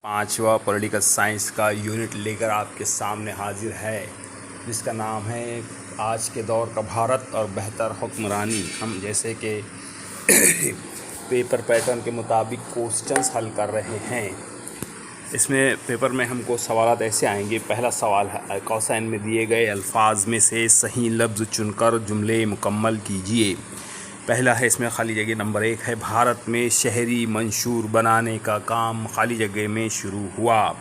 पांचवा political science का unit लेकर आपके सामने हाजिर है, जिसका नाम है आज के दौर का भारत और बेहतर हुक्मरानी। हम जैसे कि पेपर पैटर्न के मुताबिक क्वेश्चंस हल कर रहे हैं। इसमें पेपर में हमको सवाल ऐसे आएंगे। पहला सवाल है, क्वेश्चन में दिए गए अल्फाज में से सही लफ्ज़ चुनकर जुमले मुकम्मल कीजिए। पहला है इसमें खाली जगह नंबर 1 है, भारत में शहरी मंशूर बनाने का काम खाली जगह में शुरू हुआ।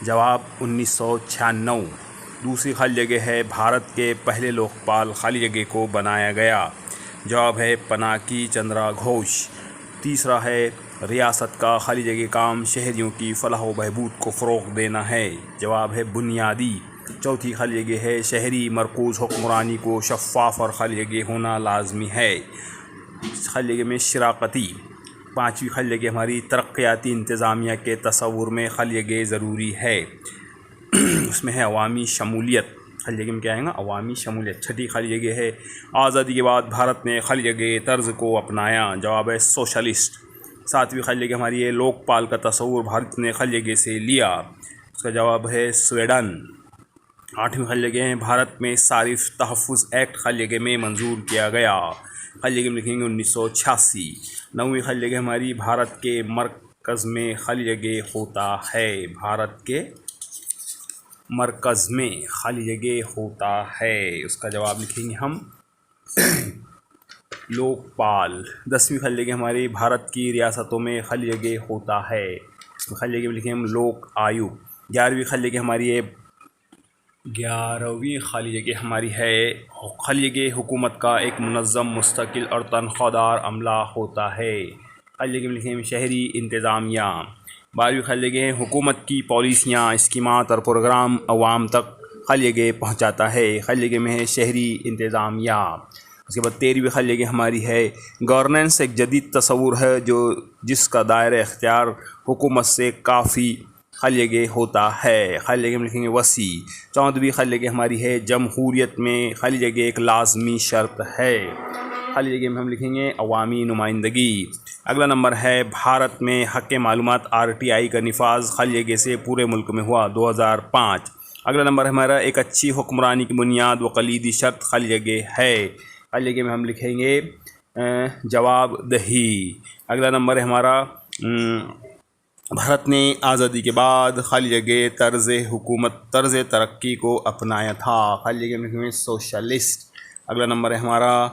जवाब 1996। दूसरी खाली जगह है, भारत के पहले लोकपाल खाली जगह को बनाया गया। जवाब है पिनाकी चंद्र घोष। तीसरा है, रियासत का खाली जगह काम शहरियों की फलाह व बहबूद को फ़रोग़ देना है। जवाब है बुनियादी। चौथी खाली जगह है, शहरी मरकूज़ हुक्मरानी को शफ़ाफ़ और खाली जगह होना लाजमी है। खाली जगह में शराकती। पाँचवीं खाली जगह हमारी तरक्याती इंतज़ामिया के तसव्वुर में खाली जगह ज़रूरी है। उसमें है अवामी शमूलियत। खाली जगह में क्या आएगा? अवामी शमूलियत। छठी खाली जगह है, आज़ादी के बाद भारत ने खाली जगह तर्ज को अपनाया। जवाब है सोशलिस्ट। सातवीं खाली जगह हमारी है, लोकपाल का तसव्वुर भारत ने खाली जगह से लिया। उसका जवाब है स्वीडन। आठवीं खाली जगह है, भारत में सारिफ तहफ़्फ़ुज़ एक्ट खाली जगह में मंजूर किया गया। खाली जगह में लिखेंगे 1986। नौवीं खाली जगह हमारी, भारत के मरकज़ में खाली जगह होता है। भारत के मरकज़ में खाली जगह होता है। उसका जवाब लिखेंगे हम लोकपाल। 10वीं खाली जगह हमारी, भारत की रियासतों में खाली जगह होता है। इसमें खाली जगह में लिखेंगे हम लोक आयुक्त। 11वीं खाली जगह हमारी है, 11वीं खाली जगह हमारी है, खाली जगह हुकूमत का एक मुनज़्ज़म मुस्तकिल और तनख्वाहदार अमला होता है। खाली जगह में लिखेंगे शहरी इंतज़ामिया। 12वीं खाली जगह है, हुकूमत की पॉलिसियाँ, स्कीमात और प्रोग्राम अवाम तक खाली जगह पहुँचाता है। खाली जगह में है शहरी इंतज़ामिया। उसके बाद 13वीं खाली जगह हमारी है, गवर्नेंस एक जदीद तसव्वुर है जिसका दायरा इख्तियार हुकूमत से काफ़ी खाली जगह होता है। खाली जगह में लिखेंगे वसी। 14वीं खाली जगह हमारी है, जमहूरियत में खाली जगह एक लाजमी शर्त है। खाली जगह में हम लिखेंगे अवामी नुमाइंदगी। अगला नंबर है, भारत में हक़ मालूमात RTI का निफाज खाली जगह से पूरे मुल्क में हुआ 2005। अगला नंबर हमारा, एक अच्छी हुक्मरानी की बुनियाद व कलीदी शर्त खाली जगह है। खाली जगह में हम लिखेंगे जवाब दही। अगला नंबर है हमारा, भारत ने आज़ादी के बाद खाली जगह तर्ज़ तरक्की को अपनाया था। खाली जगह में लिखेंगे सोशलिस्ट। अगला नंबर है हमारा,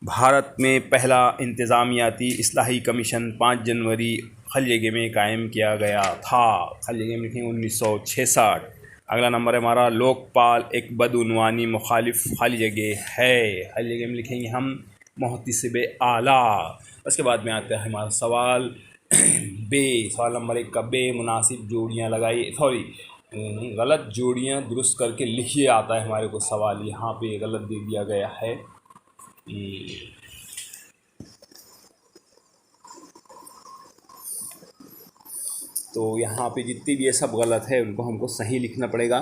भारत में पहला इंतज़ामियाती इस्लाही कमीशन 5 जनवरी खाली जगह में कायम किया गया था। खाली जगह में लिखेंगे 1966। अगला नंबर है हमारा, लोकपाल एक बदउनवानी मुखालिफ खाली जगह है। खाली जगह में लिखेंगे हम मुहतसिब आला। उसके बाद में आता है हमारा सवाल बे। सवाल नंबर 1 का बे, मुनासिब जोड़ियाँ लगाइए, गलत जोड़ियाँ दुरुस्त करके लिखिए आता है हमारे को सवाल। यहाँ पे गलत दे दिया गया है। तो यहाँ पे जितनी भी ये सब गलत है उनको हमको सही लिखना पड़ेगा।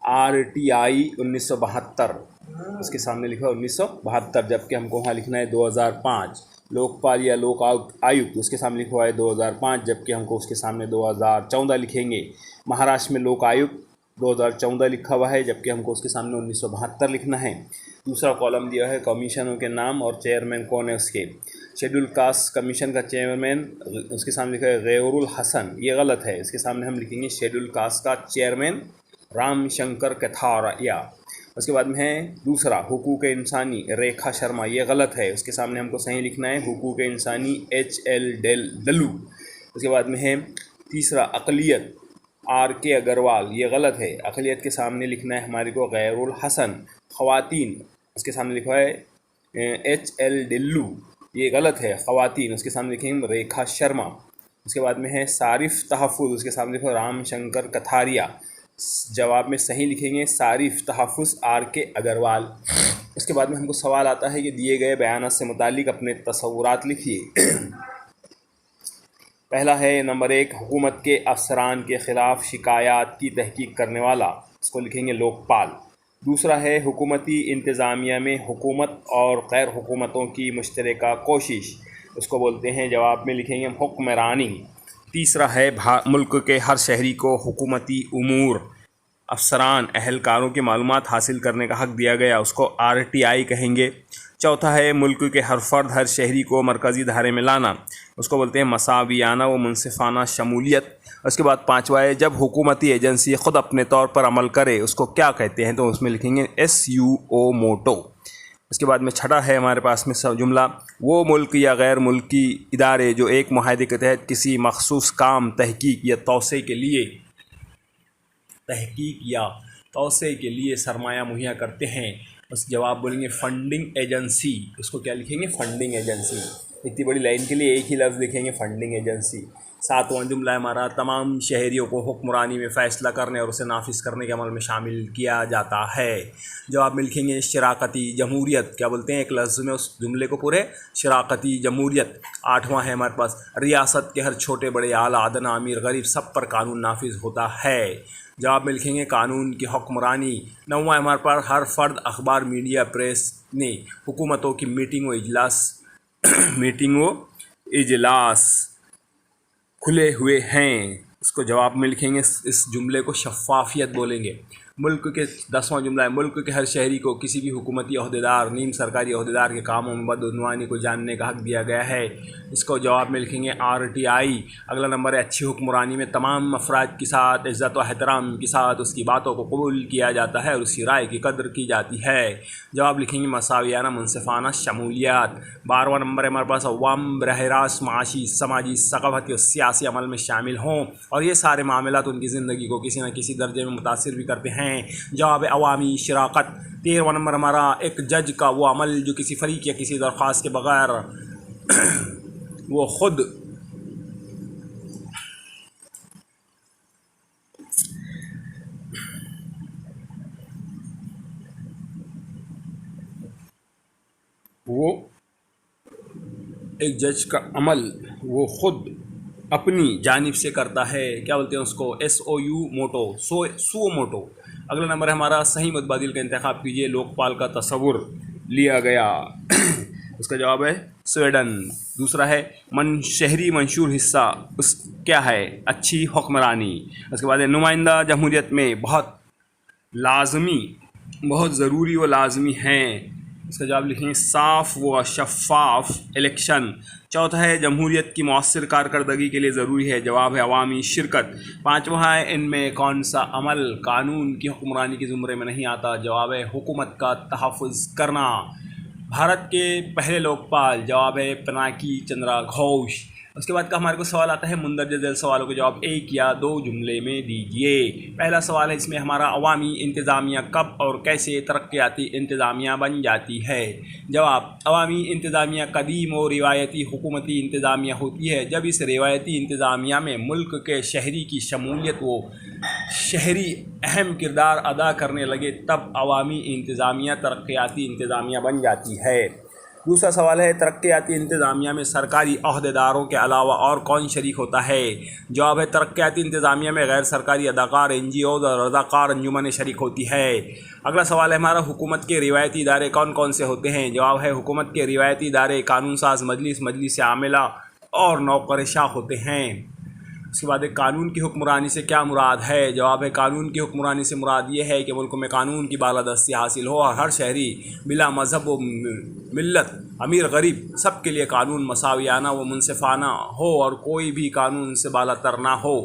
RTI 1972, उसके सामने लिखा है 1972, जबकि हमको वहाँ लिखना है 2005। लोकपाल या लोक आयुक्त, उसके सामने लिखा हुआ है 2005, जबकि हमको उसके सामने 2014 लिखेंगे। महाराष्ट्र में लोक आयुक्त 2014 लिखा हुआ है, जबकि हमको उसके सामने 1972 लिखना है। दूसरा कॉलम दिया है, कमीशनों के नाम और चेयरमैन कौन है उसके। शेड्यूल कास्ट कमीशन का चेयरमैन, उसके सामने लिखा है गैरुल हसन, ये गलत है। इसके सामने हम लिखेंगे शेड्यूल कास्ट का चेयरमैन राम शंकर कथारिया। उसके बाद में है दूसरा, हुकूक इंसानी रेखा शर्मा, ये गलत है। उसके सामने हमको सही लिखना है हुकूक इंसानी HL डल्लू। उसके बाद में है तीसरा, अक़लियत RK अग्रवाल, ये गलत है। अक़लियत के सामने लिखना है हमारे को गैरुल हसन। ख़वातीन, उसके सामने लिखा है HL डल्लू, ये गलत है। ख़वातीन, उसके सामने लिखेंगे रेखा शर्मा। उसके बाद में है सारिफ तहफ़्फ़ुज़, उसके सामने लिखा राम शंकर कथारिया। जवाब में सही लिखेंगे सारिफ तहफ़्फ़ुज़ RK अग्रवाल। उसके बाद में हमको सवाल आता है कि दिए गए बयान से मुतालिक अपने तसव्वुरात लिखिए। पहला है नंबर 1, हुकूमत के अफसरान के ख़िलाफ़ शिकायत की तहकीक करने वाला, इसको लिखेंगे लोकपाल। दूसरा है, हुकूमती इंतज़ामिया में हुकूमत और गैर हुकूमतों की मुश्तरका कोशिश, उसको बोलते हैं, जवाब में लिखेंगे हम हुक्मरानी। तीसरा है मुल्क के हर शहरी को हुकूमती उमूर, अफसरान, अहलकारों की मालूमात हासिल करने का हक़ दिया गया, उसको RTI कहेंगे। चौथा है मुल्क के हर फर्द, हर शहरी को मरकज़ी धारे में लाना, उसको बोलते हैं मसावियाना व मुनसिफाना शमूलियत। उसके बाद पाँचवा है जब हुकूमती एजेंसी ख़ुद अपने तौर पर अमल करे उसको क्या कहते हैं, तो उसमें लिखेंगे SUO मोटो। उसके बाद में छठा है हमारे पास में सब जुमला, वो मुल्क या गैर मुल्की इदारे जो एक मुआहदे के तहत किसी मखसूस काम, तहकीक या तोसे के लिए सरमाया मुहैया करते हैं, उस जवाब बोलेंगे फंडिंग एजेंसी। उसको क्या लिखेंगे, फंडिंग एजेंसी। इतनी बड़ी लाइन के लिए एक ही लफ्ज़ लिखेंगे, फंडिंग एजेंसी। सातवां जुमला है हमारा, तमाम शहरियों को हुक्मरानी में फ़ैसला करने और उसे नाफिज करने के अमल में शामिल किया जाता है। जवाब में लिखेंगे शराकती जमहूरियत। क्या बोलते हैं एक लफ्ज़ में उस जुमले को पूरे, शराकती जमहूरियत। आठवां है हमारे पास, रियासत के हर छोटे बड़े, आला अदना, अमीर गरीब सब पर कानून नाफिज होता है। जवाब में लिखेंगे कानून की हुक्मरानी। नौवां है हमारे पास, हर फर्द, अखबार, मीडिया, प्रेस ने हुकूमतों की मीटिंग व इजलास खुले हुए हैं। इसको जवाब में लिखेंगे, इस जुमले को शफाफियत बोलेंगे। मुल्क के 10वां जुमला है, मुल्क के हर शहरी को किसी भी हुकूमती अहदेदार, नीम सरकारी अहदेदार के कामों में बदउनवानी को जानने का हक़ दिया गया है। इसको जवाब में लिखेंगे RTI। अगला नंबर है, अच्छी हुक्मरानी में तमाम अफराद के साथ इज़्ज़त व एहतराम के साथ उसकी बातों को कबूल किया जाता है और उसकी राय की कदर की जाती है। जवाब लिखेंगे मसावियाना मुनसिफाना शमूलियत। 12वां नंबर है हमारे पास, अवाम बरह रास्त माशी, समाजी, सक़ाफ़ती और सियासी अमल में शामिल हों और ये सारे मामलात उनकी ज़िंदगी को किसी न किसी दर्जे में मुतासिर भी करते हैं। जवाब अवामी शराकत। 13वां नंबर हमारा, एक जज का वो अमल जो किसी फरीक या किसी दरख्वास्त के बगैर वो खुद एक जज का अमल वो खुद अपनी जानिब से करता है, क्या बोलते हैं उसको, SOU मोटो, सुओ मोटो। अगला नंबर है हमारा, सही मुतबादिल का इंतखाब कीजिए, लोकपाल का तस्वुर लिया गया। उसका जवाब है स्वीडन। दूसरा है शहरी मंशूर हिस्सा, उस क्या है, अच्छी हुक्मरानी। उसके बाद है नुमाइंदा जमहूरियत में बहुत ज़रूरी व लाजमी हैं। इसका जवाब लिखेंगे साफ़ व शफ़ाफ़ इलेक्शन। चौथा है जमहूरियत की मौसर कारकर्दगी के लिए ज़रूरी है, जवाब है अवामी शिरकत। पाँचवा है इनमें कौन सा अमल कानून की हुक्मरानी के ज़ुमरे में नहीं आता, जवाब है हुकूमत का तहफ़्फ़ुज़ करना। भारत के पहले लोकपाल, जवाब है पिनाकी चंद्रा घोष। उसके बाद का हमारे को सवाल आता है, मुंदरजा झैल सवालों के जवाब एक या दो जुमले में दीजिए। पहला सवाल है इसमें हमारा, अवामी इंतज़ामिया कब और कैसे तरक्याती इंतज़ामिया बन जाती है। जवाब, अवामी इंतज़ामिया कदीम और रिवायती हुकूमती इंतज़ामिया होती है। जब इस रिवायती इंतज़ामिया में मुल्क के शहरी की शमूलियत व शहरी अहम किरदार अदा करने लगे तब अवामी इंतज़ामिया तरक्याती इंतज़ामिया बन जाती है। दूसरा सवाल है, तरक्याती इंतज़ामिया में सरकारी अहदेदारों के अलावा और कौन शरीक होता है। जवाब है तरक्याती इंतज़ामिया में गैर सरकारी अदाकार, NGOs और रज़ाकार अंजुमनें शरीक होती है। अगला सवाल है हमारा, हुकूमत के रिवायती इदारे कौन कौन से होते हैं। जवाब है हुकूमत के रिवायती इदारे कानून साज मजलिस, मजलिस आमिला और नौकरशाह होते हैं। उसके बाद कानून की हुक्मरानी से क्या मुराद है। जवाब है कानून की हुक्मरानी से मुराद ये है कि मुल्क में कानून की बालादस्ती हासिल हो और हर शहरी बिला मज़हब व मिल्लत, अमीर गरीब सब के लिए कानून मसावियाना व मुनसिफाना हो और कोई भी कानून से बालातर ना हो।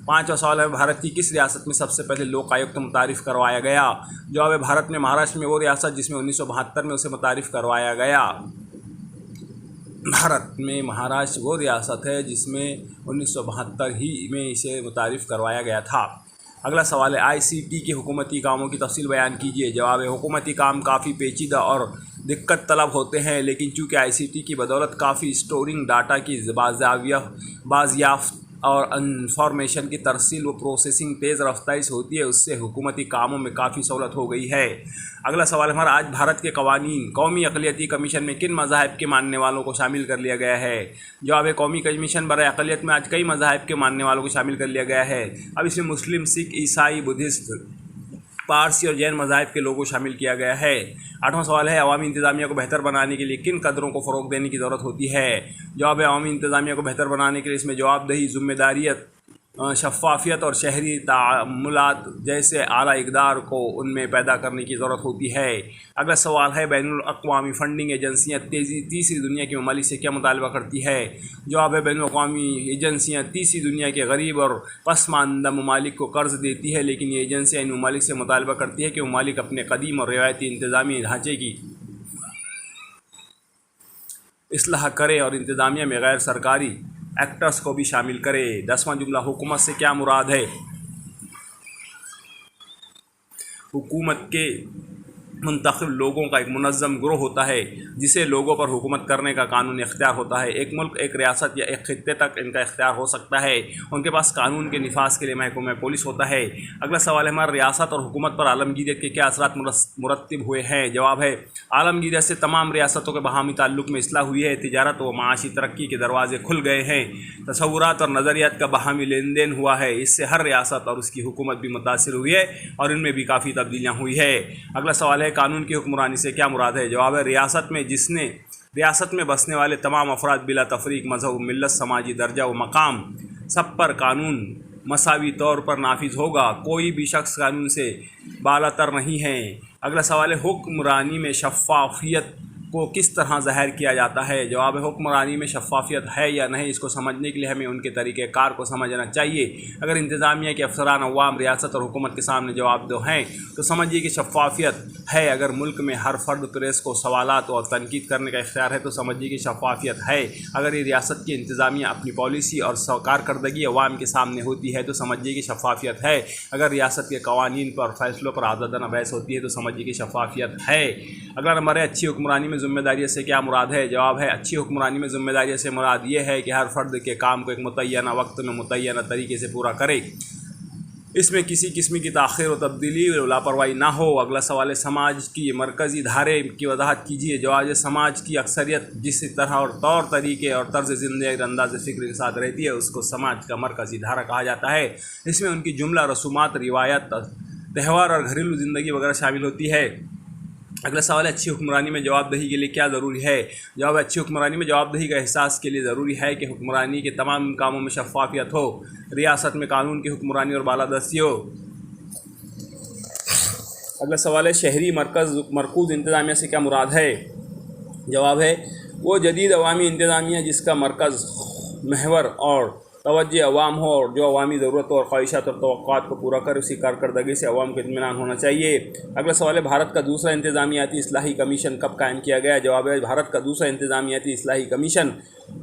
पाँचवा सवाल है, भारत की किस रियासत में सबसे पहले लोकायुक्त मुतारिफ़ करवाया गया। जवाब है भारत में महाराष्ट्र में वो रियासत जिसमें 1972 में उसे मुतारिफ़ करवाया गया। भारत में महाराष्ट्र वो रियासत है जिसमें 1972 ही में इसे मुतारिफ़ करवाया गया था। अगला सवाल है, ICT के हुकूमती कामों की तफसील बयान कीजिए। जवाब है हुकूमती काम काफ़ी पेचीदा और दिक्कत तलब होते हैं, लेकिन चूँकि ICT की बदौलत काफ़ी स्टोरिंग, डाटा की बाज़याफ्त और इंफॉर्मेशन की तरसील व प्रोसेसिंग तेज़ रफ्तारी से होती है, उससे हुकूमती कामों में काफ़ी सहूलत हो गई है। अगला सवाल हमारा, आज भारत के कवानीन कौमी अक़लियती कमीशन में किन मज़ाहिब के मानने वालों को शामिल कर लिया गया है। जवाब है कौमी कमीशन बराए अक़लियत में आज कई मज़ाहिब के मानने वालों को शामिल कर लिया गया है। अब इसमें मुस्लिम, सिख, ईसाई, बुद्धिस्ट पारसी और जैन मज़ाहिब के लोगों को शामिल किया गया है। 8वां सवाल है, अवामी इंतज़ामिया को बेहतर बनाने के लिए किन कदरों को फ़रोग़ देने की ज़रूरत होती है? जवाब है, अवामी इंतज़ामिया को बेहतर बनाने के लिए इसमें जवाबदेही, ज़िम्मेदारियत, शफ़ाफ़ियत और शहरी तामुलात जैसे आला इक़दार को उनमें पैदा करने की ज़रूरत होती है। अगला सवाल है, बैनुल अक़वामी फ़ंडिंग एजेंसियाँ तीसरी दुनिया के ममालिक से क्या मुतालबा करती है? जवाब है, बैनुल अक़वामी एजेंसियाँ तीसरी दुनिया के गरीब और पसमानदा ममालिक को कर्ज़ देती है, लेकिन ये एजेंसियाँ इन ममालिक से मुतालबा करती है कि ममालिक अपने कदीम और रिवायती इंतज़ामी ढांचे की इस्लाह करे और इंतज़ामिया में गैर सरकारी एक्टर्स को भी शामिल करे। 10वां जुमला, हुकूमत से क्या मुराद है? हुकूमत के मुंतखब लोगों का एक मुनज़्ज़म ग्रोह होता है जिसे लोगों पर हुकूमत करने का कानूनी इख्तियार होता है। एक मुल्क, एक रियासत या एक खित्ते तक इनका इख्तियार हो सकता है। उनके पास कानून के निफाज के लिए महकूम पुलिस होता है। अगला सवाल है, हमारी रियासत और हुकूमत पर आलमगीरियत के क्या असरात मुरत्तिब हुए हैं? जवाब है, आलमगीरियत से तमाम रियासतों के बाहमी ताल्लुक में इस्लाह हुई है, तिजारत व माशी तरक्की के दरवाजे खुल गए हैं, तसव्वुरात और नज़रियात का बाहमी लेन देन हुआ है। इससे हर रियासत और उसकी हुकूमत भी मुतासिर हुई है और इनमें भी काफ़ी तब्दीलियाँ हुई है। अगला सवाल है, कानून की हुक्मरानी से क्या मुराद है? जवाब है, रियासत में बसने वाले तमाम अफराद बिला तफरीक मजहब, मिल्लत, समाजी दर्जा व मकाम सब पर कानून मसावी तौर पर नाफिज होगा। कोई भी शख्स कानून से बालातर नहीं है। अगला सवाल है, हुक्मरानी में शफ़ाफ़ियत को किस तरह ज़ाहिर किया जाता है? जवाब है, हुक्मरानी में शफ़ाफ़ियत है या नहीं, इसको समझने के लिए हमें उनके तरीक़ेकार को समझना चाहिए। अगर इंतज़ामिया के अफसरान अवाम, रियासत और हुकूमत के सामने जवाब दो हैं तो समझिए कि शफ़ाफ़ियत है। अगर मुल्क में हर फ़र्द प्रेस को सवालात और तनकीद करने का इख्तियार है तो समझिए कि शफ़ाफ़ियत है। अगर ये रियासत की इंतज़ामिया अपनी पॉलिसी और कारकर्दगी अवाम के सामने होती है तो समझिए कि शफ़ाफ़ियत है। अगर रियासत के कवानीन पर, फैसलों पर आज़ादाना बहस होती है तो समझिए कि शफ़ाफ़ियत है। अगला नंबर है, अच्छी हुक्मरानी में ज़िम्मेदारियत से क्या मुराद है? जवाब है, अच्छी हुक्मरानी में ज़िम्मेदारियत से मुराद ये है कि हर फ़र्द के काम को एक मुतय्यना वक्त में मुतय्यना तरीके से पूरा करे, इसमें किसी किस्म की ताख़ीर और तब्दीली और लापरवाही ना हो। अगला सवाल है, समाज की मरकज़ी धारे की वजाहत कीजिए। जवाब है, समाज की अक्सरियत जिस तरह और तौर तरीके और तर्ज़ ज़िंदगी अंदाज़ फ़िक्र के साथ रहती है उसको समाज का मरकज़ी धारा कहा जाता है। इसमें उनकी जुमला, रसूमात, रिवायत, त्यौहार और घरेलू ज़िंदगी वगैरह शामिल होती है। अगला सवाल है, अच्छी हुक्मरानी में जवाबदेही के लिए क्या ज़रूरी है? जवाब है, अच्छी हुक्मरानी में जवाबदेही का एहसास के लिए ज़रूरी है कि हुक्मरानी के तमाम कामों में शफ़ाफ़ियत हो, रियासत में कानून की हुक्मरानी और बालादस्ती हो। अगला सवाल है, शहरी मरकूज़ इंतज़ामिया से क्या मुराद है? जवाब है, वो जदीद अवामी इंतज़ामिया जिसका मरकज़, महवर और तवज्जो अवाम हो और जो अवामी ज़रूरतों और ख्वाहिशात और तवक्कुआत को पूरा कर उसी कारकर्दगी से अवाम को इत्मीनान होना चाहिए। अगला सवाल है, भारत का दूसरा इंतज़ामियाती इस्लाही कमीशन कब कायम किया गया? जवाब है, भारत का दूसरा इंतज़ामियाती इस्लाही कमीशन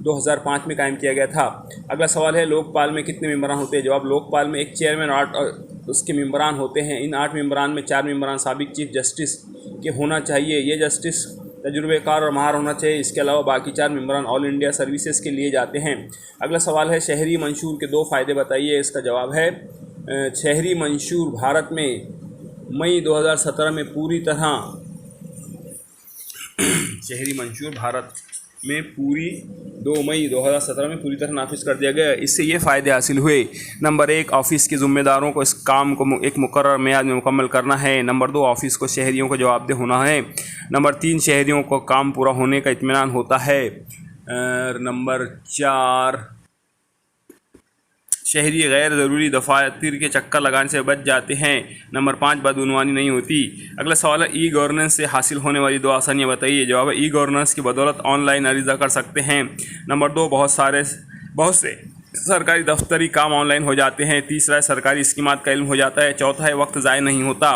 2005 में कायम किया गया था। अगला सवाल है, लोकपाल में कितने मेंबरान होते हैं? जवाब, लोकपाल में एक चेयरमैन और 8 उसके मेंबरान होते हैं। इन 8 मेंबरान में 4 मेंबरान साबिक चीफ जस्टिस के होना चाहिए। ये जस्टिस तजुर्बेकार और माहिर होना चाहिए। इसके अलावा बाकी 4 मेंबरान ऑल इंडिया सर्विसेज के लिए जाते हैं। अगला सवाल है, शहरी मंशूर के 2 फ़ायदे बताइए। इसका जवाब है, शहरी मंशूर भारत में मई 2017 में पूरी तरह शहरी मंशूर भारत में 2 मई 2017 में पूरी तरह नाफिज कर दिया गया। इससे ये फ़ायदे हासिल हुए। नंबर 1, ऑफ़िस के ज़िम्मेदारों को इस काम को एक मुकर्रर मियाद में मुकम्मल करना है। नंबर 2, ऑफ़िस को शहरियों को जवाबदेह होना है। नंबर 3, शहरियों को काम पूरा होने का इत्मीनान होता है। नंबर 4, शहरी गैर ज़रूरी दफातर के चक्कर लगाने से बच जाते हैं। नंबर 5, बदउनवानी नहीं होती। अगला सवाल है, ई गवर्नेंस से हासिल होने वाली 2 आसानियाँ बताइए। जवाब है, ई गवर्नेंस की बदौलत ऑनलाइन अरीज़ा कर सकते हैं। नंबर 2, बहुत से सरकारी दफ्तरी काम ऑनलाइन हो जाते हैं। तीसरा, सरकारी स्कीमात का इल्म हो जाता है। चौथा है, वक्त ज़ाय नहीं होता।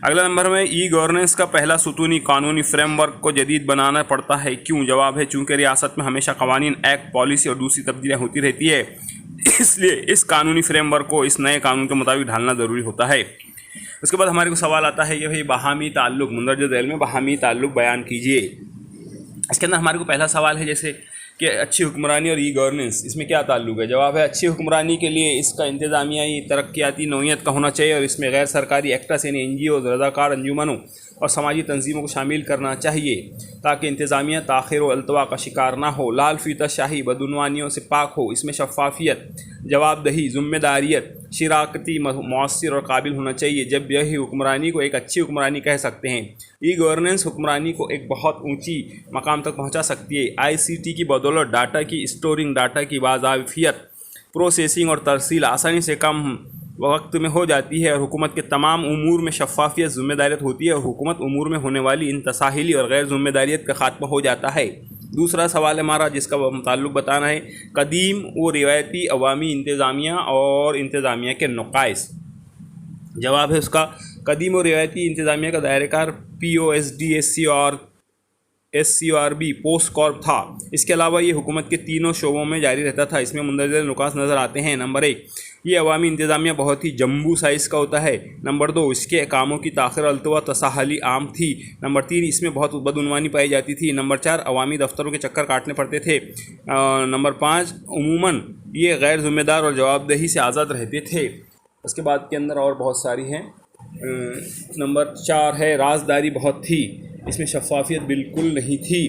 अगला नंबर में, ई गवर्नेंस का पहला सुतूनी कानूनी फ्रेमवर्क को जदीद बनाना पड़ता है। क्यों? जवाब है, चूँकि रियासत में हमेशा कवानीन, एक्ट, पॉलिसी और दूसरी तब्दीलियाँ होती रहती है, इसलिए इस कानूनी फ्रेमवर्क को इस नए कानून के मुताबिक ढालना ज़रूरी होता है। उसके बाद हमारे को सवाल आता है कि भाई बाहमी ताल्लुक़, मुंदरजा ज़ैल में बाहमी ताल्लुक़ बयान कीजिए। इसके अंदर हमारे को पहला सवाल है जैसे कि अच्छी हुक्मरानी और ई गवर्नेंस, इसमें क्या ताल्लुक़ है? जवाब है, अच्छी हुक्मरानी के लिए इसका इंतज़ामियाई तरक्याती नौइयत का होना चाहिए और इसमें गैर सरकारी एक्टर्स यानी NGOs, रज़ाकार अंजुमनों और समाजी तंजीमों को शामिल करना चाहिए ताकि इंतज़ामिया ताख़िर व अल्तवा का शिकार ना हो, लाल फीता शाही, बदउनवानियों से पाक हो। इसमें शफ़ाफ़ियत, जवाबदही, ज़िम्मेदारियत शिराकती, मौसर और काबिल होना चाहिए, जब यही हुक्मरानी को एक अच्छी हुक्मरानी कह सकते हैं। ई गवर्नेंस हुक्मरानी को एक बहुत ऊंची मकाम तक पहुंचा सकती है। ICT की बदौलत डाटा की स्टोरिंग, डाटा की बाज़ाफ़ियत, प्रोसेसिंग और तरसील आसानी से कम वक्त में हो जाती है और हुकूमत के तमाम उमूर में शफ़ाफियत, ज़िम्मेदारियत होती है और हुकूमत उमूर में होने वाली इन तसाहिली और गैर ज़िम्मेदारियत का खात्मा हो जाता है। दूसरा सवाल है हमारा जिसका ताल्लुक़ बताना है, कदीम व रिवायती अवामी इंतज़ामिया और इंतज़ामिया के नुक़ाइस। जवाब है उसका, कदीम और रिवायती इंतज़ामिया का दायरेकार POSD, SCORB, पोस्ट कॉर्प था। इसके अलावा ये हुकूमत के तीनों शोबों में जारी रहता था। इसमें मुंदरज नुकास नज़र आते हैं। नंबर 1, ये अवामी इंतज़ामिया बहुत ही जम्बू साइज़ का होता है। नंबर 2, इसके कामों की ताख़िर, अल्तवा, तसाहली आम थी। नंबर 3, इसमें बहुत बदउनवानी पाई जाती थी। नंबर 4, अवामी दफ्तरों के चक्कर काटने पड़ते थे। नंबर 5, उमूमन ये गैर ज़िम्मेदार और जवाबदेही से आज़ाद रहते थे। उसके बाद के अंदर और बहुत सारी हैं। नंबर 4 है, राजदारी बहुत थी, इसमें शफ़ाफियत बिल्कुल नहीं थी।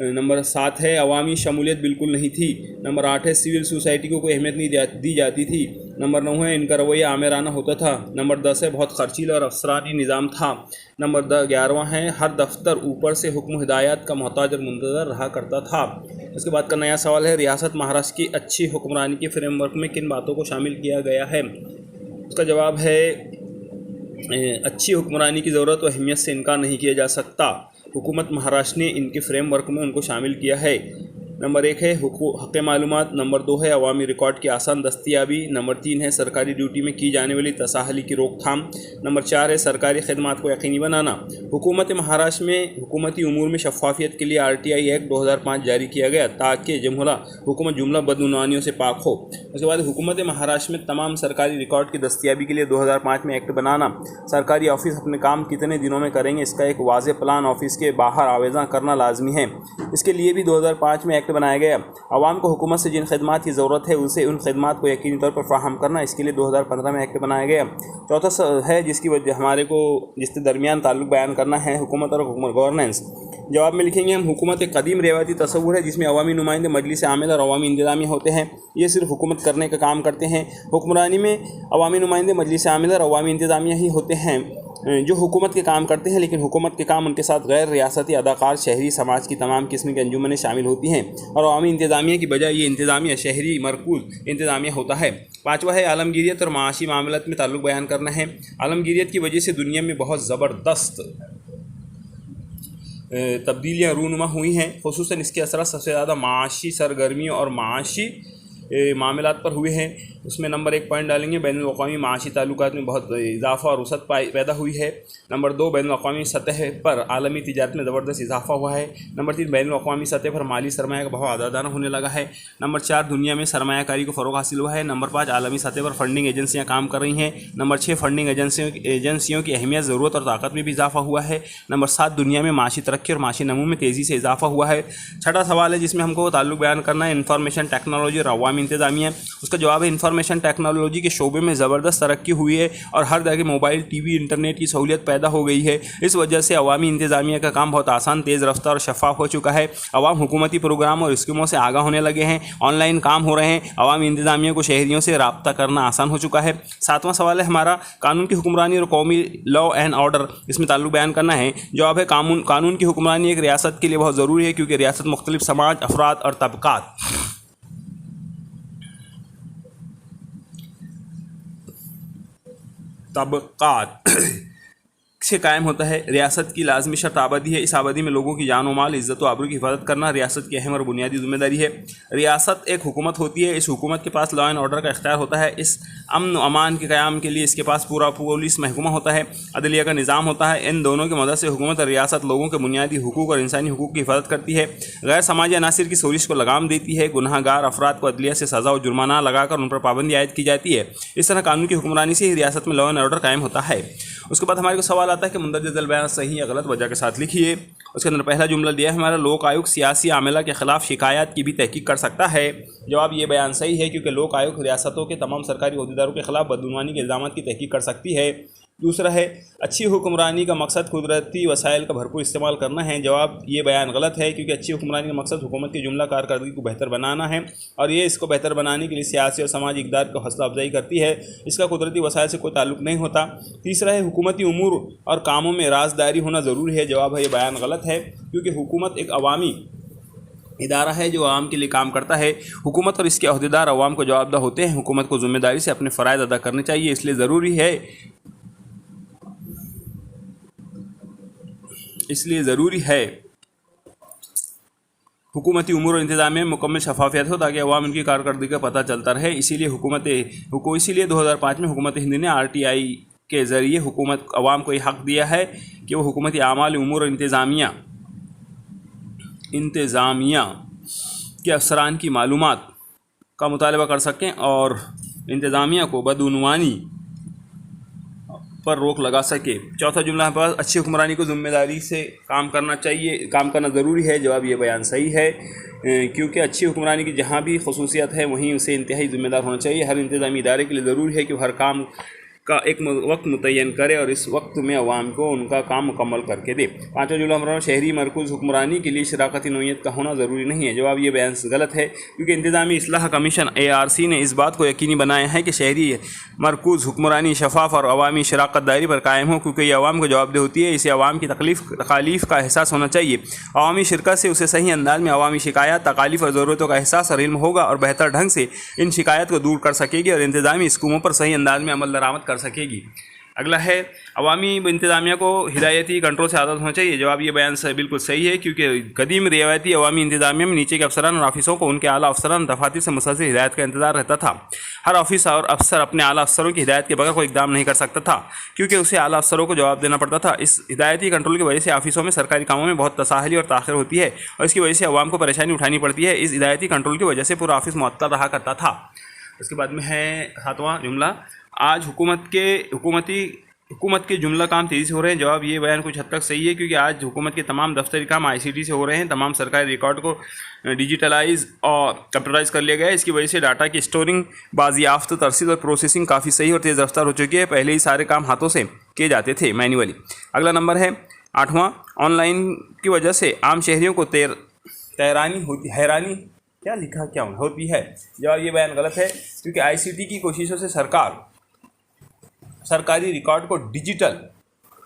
नंबर 7 है, अवामी शमूलियत बिल्कुल नहीं थी। नंबर 8 है, सिविल सोसाइटी को कोई अहमियत नहीं दी जाती थी। नंबर 9 है, इनका रवैया आमिराना होता था। नंबर 10 है, बहुत खर्चीला और अफसरानी निज़ाम था। नंबर 11वां है, हर दफ्तर ऊपर से हुक्म हिदायत का मोहताज और मुंतज़र रहा करता था। उसके बाद का नया सवाल है, रियासत महाराष्ट्र की अच्छी हुक्मरानी के फ्रेमवर्क में किन बातों को शामिल किया गया है। उसका जवाब है, अच्छी हुक्मरानी की ज़रूरत और अहमियत से इनकार नहीं किया जा सकता। हुकूमत महाराष्ट्र ने इनके फ्रेमवर्क में उनको शामिल किया है। नंबर 1 है हक़ मालूमात। नंबर 2 है अवामी रिकॉर्ड की आसान दस्तियाबी। नंबर 3 है सरकारी ड्यूटी में की जाने वाली तसाहली की रोकथाम। नंबर 4 है सरकारी खदमात को यकीनी बनाना। हुकूमत महाराष्ट्र में हुकूमती उमूर में शफ़ाफियत के लिए RTI एक्ट 2005 जारी किया गया ताकि हुकूमत जुमला बदउनवानियों से पाक हो। उसके बाद हुकूमत महाराष्ट्र में तमाम सरकारी रिकॉर्ड की दस्तियाबी के लिए 2005 में एक्ट बनाना। सरकारी ऑफिस अपने काम कितने दिनों में करेंगे, इसका एक वाज़ेह प्लान ऑफिस के बाहर आवेदन करना लाजमी है। इसके लिए भी 2005 में एक्ट बनाया गया। आवाम को हुकूमत से जिन खदमात की ज़रूरत है उसे उन खदमात को यकीनी तौर पर फ़राहम करना, इसके लिए 2015 में एक्ट बनाया गया। चौथा है जिसकी वजह हमारे को जिसके दरमियान ताल्लुक़ बयान करना है, हुकूमत और गवर्नेंस। जवाब में लिखेंगे हम, हुकूमत एक कदीम रिवायती तस्वुर है जिसमें अवामी नुमाइंदे, मजलिस आमिल और अवामी इंतज़ामिया होते हैं। ये सिर्फ हुकूमत करने का काम करते हैं। हुक्मरानी में अवामी नुमाइंदे, मजलिस आमिल और अवामी इंतज़ामिया ही होते हैं जो हुकूमत के काम करते हैं, लेकिन हुकूमत के काम उनके साथ गैर रियासती अदाकार, शहरी समाज की तमाम किस्म की अंजुमनें शामिल होती हैं और अवामी इंतज़ामिया की बजाय ये इंतज़ामिया शहरी मरकूज़ इंतज़ामिया होता है। पाँचवा है आलमगीरियत और माशी मामलात में ताल्लुक़ बयान करना है। आलमगीरियत की वजह से दुनिया में बहुत ज़बरदस्त तब्दीलियाँ रूनुमा हुई हैं। खुसूसन इसके असर सबसे ज़्यादा माशी सरगर्मियों और माशी मामलात पर हुए हैं। उसमें नंबर 1 पॉइंट डालेंगे, बैनुल-अक़वामी माशी ताल्लुकात में बहुत इजाफ़ा और वसअत पैदा हुई है। नंबर 2, बैनुल-अक़वामी सतह पर आलमी तिजारत में ज़बरदस्त इजाफ़ा हुआ है। नंबर 3, बैनुल-अक़वामी सतह पर माली सरमाया का भाव आदादाना होने लगा है। नंबर 4, दुनिया में सरमायाकारी को फ़रोग़ हासिल हुआ है। नंबर 5, आलमी सतह पर फंडिंग एजेंसियाँ काम कर रही हैं। नंबर 6, फंडिंग एजेंसियों की अहमियत, ज़रूरत और ताकत में भी इजाफ़ा हुआ है। नंबर 7, दुनिया में माशी तरक्की और माशी नमू में तेज़ी से इजाफ़ा हुआ है। छठा सवाल है जिसमें हमको ताल्लुक़ बयान करना है, इंफॉर्मेशन टेक्नोलॉजी और अवामी इंतज़ामिया। उसका जवाब है, इंफॉर्मेशन टेक्नोलॉजी के शोबे में ज़बरदस्त तरक्की हुई है और हर जगह मोबाइल, TV, इंटरनेट की सहूलियत पैदा हो गई है। इस वजह से अवामी इंतज़ामिया का काम बहुत आसान, तेज़ रफ्तार और शफ़ाफ हो चुका है। अवाम हुकूमती प्रोग्राम और स्कीमों से आगाह होने लगे हैं, ऑनलाइन काम हो रहे हैं। अवामी इंतज़ामिया को शहरियों से रब्ता करना आसान हो चुका है। सातवां सवाल है हमारा, कानून की हुक्मरानी और कौमी लॉ एंड ऑर्डर, इसमें ताल्लुक़ बयान करना है। जवाब है, कानून की हुक्मरानी एक रियासत के लिए बहुत ज़रूरी है क्योंकि रियासत मुख्तलिफ समाज, अफराद और तबक़ात से कायम होता है। रियासत की लाजमी शर्त आबादी है। इस आबादी में लोगों की जान व माल, इज़्ज़त व आबरू की हिफाजत करना रियासत की अहम और बुनियादी जिम्मेदारी है। रियासत एक हुकूमत होती है। इस हुकूमत के पास लॉ एंड ऑर्डर का इख्तियार होता है। इस अमन व अमान के क़याम के लिए इसके पास पूरा पुलिस महकमा होता है, अदलिया का निज़ाम होता है। इन दोनों की मदद से हुकूमत और रियासत लोगों के बुनियादी हुकूक और इंसानी हुकूक की हिफाजत करती है, गैर समाजी अनासिर की सोरिश को लगाम देती है, गुनहगार अफराद को अदलिया से सज़ा और जुर्माना लगाकर उन पर पाबंदी आयद की जाती है। इस तरह कानून की हुक्मरानी से ही रियासत में लॉ एंड ऑर्डर कायम होता है। उसके बाद हमारे को सवाल आता है कि मुंदरज बयान सही या गलत वजह के साथ लिखिए। उसके अंदर पहला जुमला दिया है हमारा, लोक आयोग सियासी आमला के ख़िलाफ़ शिकायत की भी तहकीक कर सकता है। जवाब ये बयान सही है क्योंकि लोक आयोग रियासतों के तमाम सरकारी अहदेदारों के खिलाफ बदगुमानी के इल्ज़ामात की तहकीक कर सकती है। दूसरा है अच्छी हुक्मरानी का मकसद कुदरती वसाइल का भरपूर इस्तेमाल करना है। जवाब ये बयान गलत है, क्योंकि अच्छी हुक्मरानी का मकसद हुकूमत की जुमला कारकर्दगी को बेहतर बनाना है और ये इसको बेहतर बनाने के लिए सियासी और समाजी इक़दार को हौसला अफजाई करती है। इसका कुदरती वसाइल से कोई ताल्लुक़ नहीं होता। तीसरा है हुकूमती उमूर और कामों में राजदारी होना ज़रूरी है। जवाब है ये बयान गलत है, क्योंकि हुकूमत एक अवामी इदारा है जो आवाम के लिए काम करता है। हुकूमत और इसके अहदेदार अवाम को जवाबदेह होते हैं। हुकूमत को ज़िम्मेदारी से अपने फ़राइज़ अदा करने चाहिए, इसलिए ज़रूरी है हुकूमती उमूर और इंतज़ामिया में मुकम्मल शफाफियत हो, ताकि अवाम उनकी कारकर्दगी का पता चलता रहे। इसीलिए 2005 में हुकूमत हिंद ने RTI के ज़रिए हुकूमत अवाम को ये हक़ दिया है कि वो हुकूमती आमाल, उमूर और इंतज़ामिया के अफसरान की मालूमात का मुतालबा कर सकें और इंतज़ामिया को बदउनवानी पर रोक लगा सके। चौथा जुमला हमारे पास अच्छी हुक्मरानी को ज़िम्मेदारी से काम करना ज़रूरी है। जवाब ये बयान सही है, क्योंकि अच्छी हुक्मरानी की जहाँ भी खसूसियत है वहीं उसे इंतहाई ज़िम्मेदार होना चाहिए। हर इंतज़ामी इदारे के लिए ज़रूरी है कि हर काम का एक वक्त मुतय्यन करे और इस वक्त में अवाम को उनका काम मुकम्मल करके दे। पाँचवा जुमला हमारा शहरी मरकूज़ हुक्मरानी के लिए शराकती नौइयत का होना ज़रूरी नहीं है। जवाब ये बयान गलत है, क्योंकि इंतज़ामी इस्लाह कमीशन ARC ने इस बात को यकीनी बनाया है कि शहरी मरकूज़ हुक्मरानी शफाफ और अवामी शराकत दारी पर कायम हो, क्योंकि ये अवाम को जवाबदेह होती है। इसे अवाम की तकालीफ का एहसास होना चाहिए। अवामी शिरकत से उसे सही अंदाज में अवामी शिकायत, तकालीफ और ज़रूरतों का एहसास और इल्म होगा और बेहतर ढंग से इन शिकायत को दूर कर सकेगी और इंतज़ामी स्कीमों पर सही अंदाज में अमल दरामद कर सकेगी। अगला है अवामी इंतज़ामिया को हिदायती कंट्रोल से आज़ाद होना चाहिए। जवाब ये बयान बिल्कुल सही है, क्योंकि कदीम रिवायती अवामी इंतज़ामिया में नीचे के अफसरान और ऑफिसों को उनके आला अफसरान दफातर से मुसलसल हिदायत का इंतज़ार रहता था। हर ऑफिस और अफसर अपने आला अफसरों की हिदायत के बगैर कोई इक़दाम नहीं कर सकता था, क्योंकि उसे आला अफसरों को जवाब देना पड़ता था। इस हिदायती कंट्रोल की वजह से ऑफिसों में सरकारी कामों में बहुत तसाहली और ताख़िर होती है और इसकी वजह से अवाम को परेशानी उठानी पड़ती है। इस हिदायती कंट्रोल की वजह से पूरा ऑफिस मुअत्तल रहा करता था। उसके बाद में है 7वां जुमला, आज हुकूमत के जुमला काम तेज़ी से हो रहे हैं। जवाब ये बयान कुछ हद तक सही है, क्योंकि आज हुकूमत के तमाम दफ्तरी काम ICT से हो रहे हैं। तमाम सरकारी रिकॉर्ड को डिजिटलाइज और कंप्यूटराइज कर लिया गया है। इसकी वजह से डाटा की स्टोरिंग, बाजियाफ्त तरसील और प्रोसेसिंग काफ़ी सही और तेज़ रफ्तार हो चुकी है। पहले ही सारे काम हाथों से किए जाते थे, मैन्युअली। अगला नंबर है 8वां, ऑनलाइन की वजह से आम शहरियों को हैरानी होती है। जवाब ये बयान गलत है, क्योंकि ICT की कोशिशों से सरकारी रिकॉर्ड को डिजिटल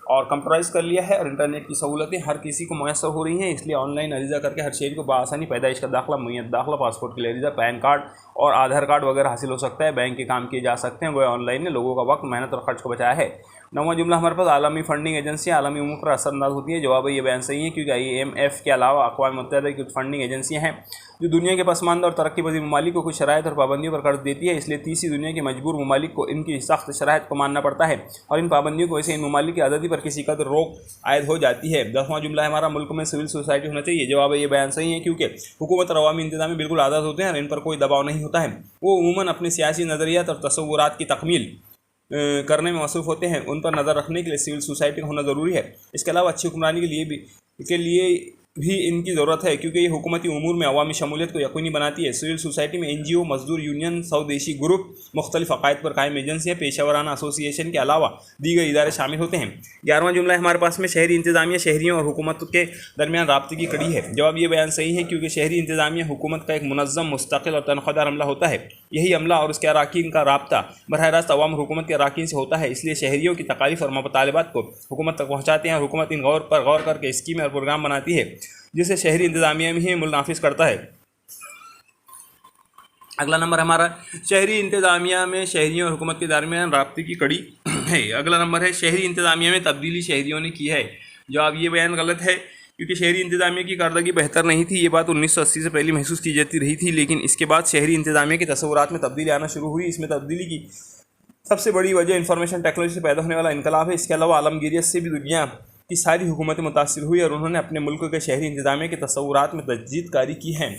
और कंप्यूटराइज कर लिया है और इंटरनेट की सहूलतें हर किसी को मैसर हो रही हैं। इसलिए ऑनलाइन अरीज़ा करके हर शहरी को बआसानी पैदाइश का दाखिला, मुय्यत दाखिला, पासपोर्ट के लिए अरीज़ा, पैन कार्ड और आधार कार्ड वगैरह हासिल हो सकता है। बैंक के काम किए जा सकते हैं। वह ऑनलाइन ने लोगों का वक्त, मेहनत और खर्च को बचाया है। 9वां जुमला हमारे पास आलमी फंडिंग एजेंसियाँ आलमी उमूर पर असरअंदाज होती है। जवाब ये बयान सही है, क्योंकि IMF के अलावा अक़वाम मुत्तहिदा की कुछ फंडिंग एजेंसियाँ हैं जो दुनिया के पसमानदा और तरक्की पज़ीर ममालिक को कुछ शराइत और पाबंदियों पर कर्ज देती है। इसलिए तीसरी दुनिया के मजबूर ममालिक को इनकी सख्त शराइत को मानना पड़ता है और इन पाबंदियों की वजह से इन ममालिक की आज़ादी पर किसी कदर रोक आयद हो जाती है। 10वां जुमला है हमारा, मुल्क में सिविल सोसाइटी होना चाहिए। जवाब ये बयान सही है, क्योंकि हुकूमत और अवामी इंतज़ाम बिल्कुल आज़ाद होते हैं और इन पर कोई दबाव नहीं होता है। वो उमूमन अपने सियासी नज़रियात और तसव्वुरात की तकमील करने में मसरूफ़ होते हैं। उन पर नज़र रखने के लिए सिविल सोसाइटी का होना ज़रूरी है। इसके अलावा अच्छी हुक्मरानी के लिए भी इनकी ज़रूरत है, क्योंकि ये हुकूमती उमूर में अवामी शमूलियत को यकीनी बनाती है। सिविल सोसाइटी में NGO, मजदूर यूनियन, स्वदेशी ग्रुप, मुख्तलिफ अकायद पर कायम एजेंसियाँ, पेशावराना एसोसिएशन के अलावा दीगर इदारे शामिल होते हैं। 11वां जुमला हमारे पास में शहरी इंतज़ामिया शहरियों और हुकूमत के दरमियान राब्ते की कड़ी है। जवाब ये बयान सही है, क्योंकि शहरी इंतज़ामिया हुकूमत का एक मुनज़्ज़म, मुस्तकिल और तनख्वाहदार अमला होता है। यही अमला और उसके अराकीन का राब्ता बरह रास्त अवाम और हुकूमत के अराकीन से होता है। इसलिए शहरियों की तकालीफ और मुतालबात को हुकूमत तक पहुँचाते हैं और हुकूमत इन पर गौर करके स्कीमें और प्रोग्राम बनाती है, जिसे शहरी इंतज़ामिया में ही मुनाफिज करता है। अगला नंबर हमारा शहरी इंतज़ामिया में शहरियों और हुकूमत के दरमियान राब्ते की कड़ी है। अगला नंबर है शहरी इंतज़ामिया में तब्दीली शहरियों ने की है। जवाब ये बयान गलत है, क्योंकि शहरी इंतज़ामिया की कारदगी बेहतर नहीं थी। ये बात 1980 से पहले महसूस की जाती रही थी, लेकिन इसके बाद शहरी इंतज़ामिया के तस्वुरात में तब्दीली आना शुरू हुई। इसमें तब्दीली की सबसे बड़ी वजह इंफॉर्मेशन टेक्नोलॉजी से पैदा होने वाला इनकलाब है। इसके अलावा आलमगीरियत से भी दुनिया की सारी हुकूमतें मुतासिर हुई और उन्होंने अपने मुल्क के शहरी इंतज़ामिया के तस्वुरात में तजदीद कारी की है।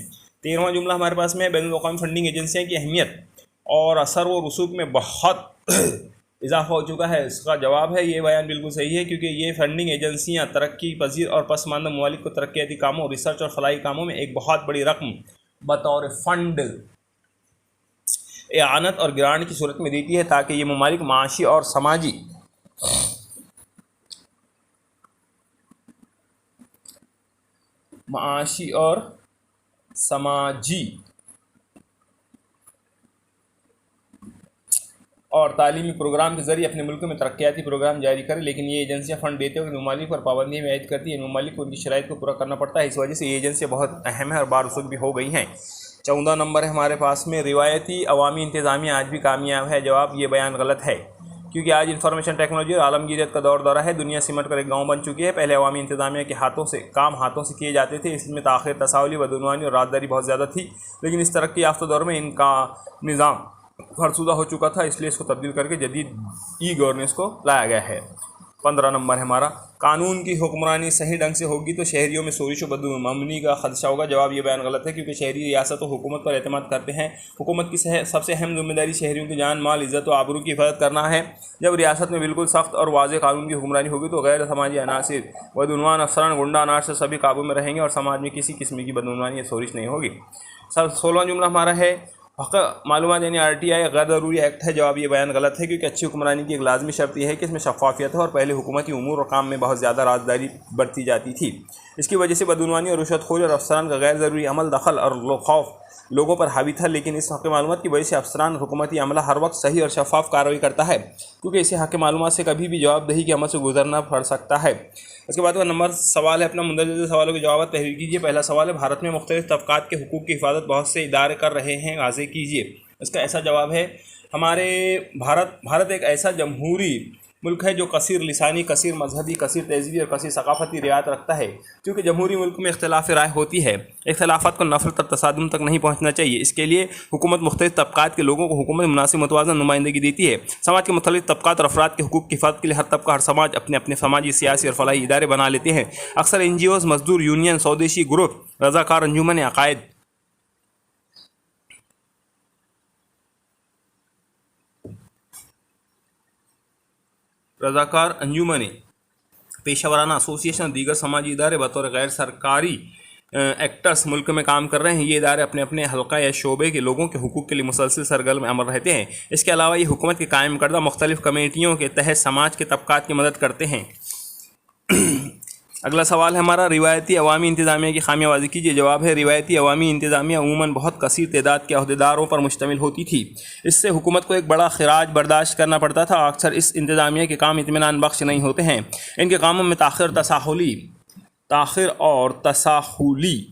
13वां जुमला हमारे पास में बैनुल-अक़वामी फंडिंग एजेंसियाँ की अहमियत और असर व रसूख में बहुत इजाफा हो चुका है। इसका जवाब है ये बयान बिल्कुल सही है, क्योंकि ये फंडिंग एजेंसियाँ तरक्की पजीर और पसमानदा ममालिक को तरक्याती कामों, रिसर्च और फलाही कामों में एक बहुत बड़ी रकम बतौर फ़ंड, एआनत और ग्रांट की सूरत में देती है, ताकि ये ममालिक माशी और समाजी माशी और समाजी और तालीमी प्रोग्राम के जरिए अपने मुल्क में तरक्याती प्रोग्राम जारी करे, लेकिन ये एजेंसियां फंड देते हुए ममालिक पर पाबंदी में ऐद करती है। ममालिक को उनकी शराइत को पूरा करना पड़ता है। इस वजह से ये एजेंसियाँ बहुत अहम है और बारसूख भी हो गई हैं। 14 नंबर है हमारे पास में, रिवायती अवामी इंतज़ामिया आज भी कामयाब है। जवाब ये बयान गलत है, क्योंकि आज इंफॉर्मेशन टेक्नोलॉजी और आलमगीरियत का दौर दौरा है। दुनिया सिमट कर एक गाँव बन चुकी है। पहले अवामी इंतज़ामिया के हाथों से किए जाते थे। इसमें ताख़िर, तसाहुली, बदउनवानी और राजदारी बहुत ज़्यादा थी, लेकिन इस तरक्की याफ्ता दौर में इनका निज़ाम फरसुदा हो चुका था, इसलिए इसको तब्दील करके जदीद गवर्नेंस को लाया गया है। 15 नंबर है हमारा, कानून की हुक्मरानी सही ढंग से होगी तो शहरियों में शोरिश व बदअमनी का खदशा होगा। जवाब ये बयान गलत है, क्योंकि शहरी रियासत और हुकूमत पर एतमाद करते हैं। हुकूमत की सबसे अहम जिम्मेदारी शहरियों की जान, माल, इज़्ज़त और आबरू की हिफाजत करना है। जब रियासत में बिल्कुल सख्त और वाज़ेह कानून की हुक्मरानी होगी तो गैर समाजी अनासिर, बदउनवान अफसरान, गुंडा अनार से सभी काबू में रहेंगे और समाज में किसी किस्म की बदउनवानी या शोरिश नहीं होगी। 16वां जुमला हमारा है, हक़ मालूमात यानी RTI गैर ज़रूरी एक्ट है। जवाब ये बयान गलत है, क्योंकि अच्छी हुक्मरानी की एक लाजमी शर्त यह है कि इसमें शफ़ाफ़ियत है और पहले हुकूमती उमूर और काम में बहुत ज़्यादा राजदारी बरती जाती थी। इसकी वजह से बदउनवानी और रुश्वतखोरी और अफसरान का गैर ज़रूरी अमल, दखल और खौफ लोगों पर हावी था। लेकिन इस हक़ मालूमात की वजह से अफसरान और हुकूमती अमला हर वक्त सही और शफ़ाफ़ कार्रवाई करता है, क्योंकि इसे हक़ मालूमात से कभी भी जवाबदेही के अमल से गुजरना पड़ सकता है। उसके बाद का नंबर सवाल है अपना, मुंदरज सवालों के जवाब तहरीर कीजिए। पहला सवाल है, भारत में मुख्तलिफ तबक़ात के हुकूक़ की हिफाजत बहुत से इदारे कर रहे हैं, वाज़ेह कीजिए। इसका ऐसा जवाब है, हमारे भारत एक ऐसा जमहूरी मुल्क है जो कसीर लिसानी, कसीर मजहबी, कसीर तहज़ीबी और कसीर सकाफ़ती रियायत रखता है। क्योंकि जमहूरी मुल्क में इख्तिलाफ़ राय होती है, इख्तिलाफ़ात को नफरत और तसादुम तक नहीं पहुँचना चाहिए। इसके लिए हुकूमत मुख्तलिफ तबक़ात के लोगों को हुकूमत मुनासिब मुतवाज़न नुमाइंदगी देती है। समाज के मुख्तलिफ तबक़ात और अफराद के हुकूक़ की हिफाज़त के लिए हर तबका, हर समाज अपने अपने समाजी, सियासी और फलाही इदारे बना लेते हैं। अक्सर NGOs, मजदूर यूनियन, स्वदेशी ग्रुप, रज़ाकार अंजुमन अक़ायद, रज़ाकार अंजुमने, पेशावराना एसोसिएशन, दीगर समाजी इदारे बतौर गैर सरकारी एक्टर्स मुल्क में काम कर रहे हैं। ये इदारे अपने अपने हल्का या शोबे के लोगों के हुकूक़ के लिए मुसलसल सरगर्म अमल रहते हैं। इसके अलावा ये हुकूमत के कायम करदा मुख्तलिफ कमेटियों के तहत समाज के तबक़ात की मदद करते हैं। अगला सवाल है हमारा, रिवायती अवामी इंतज़ामिया की खामियाँ वाज़ेह कीजिए। जवाब है, रिवायती अवामी इंतज़ामिया अमूमन बहुत कसीर तादाद के अहदेदारों पर मुश्तमिल होती थी। इससे हुकूमत को एक बड़ा खराज बर्दाश्त करना पड़ता था। अक्सर इस इंतज़ामिया के काम इत्मीनान बख्श नहीं होते हैं। इनके कामों में ताख़िर और तसाहुली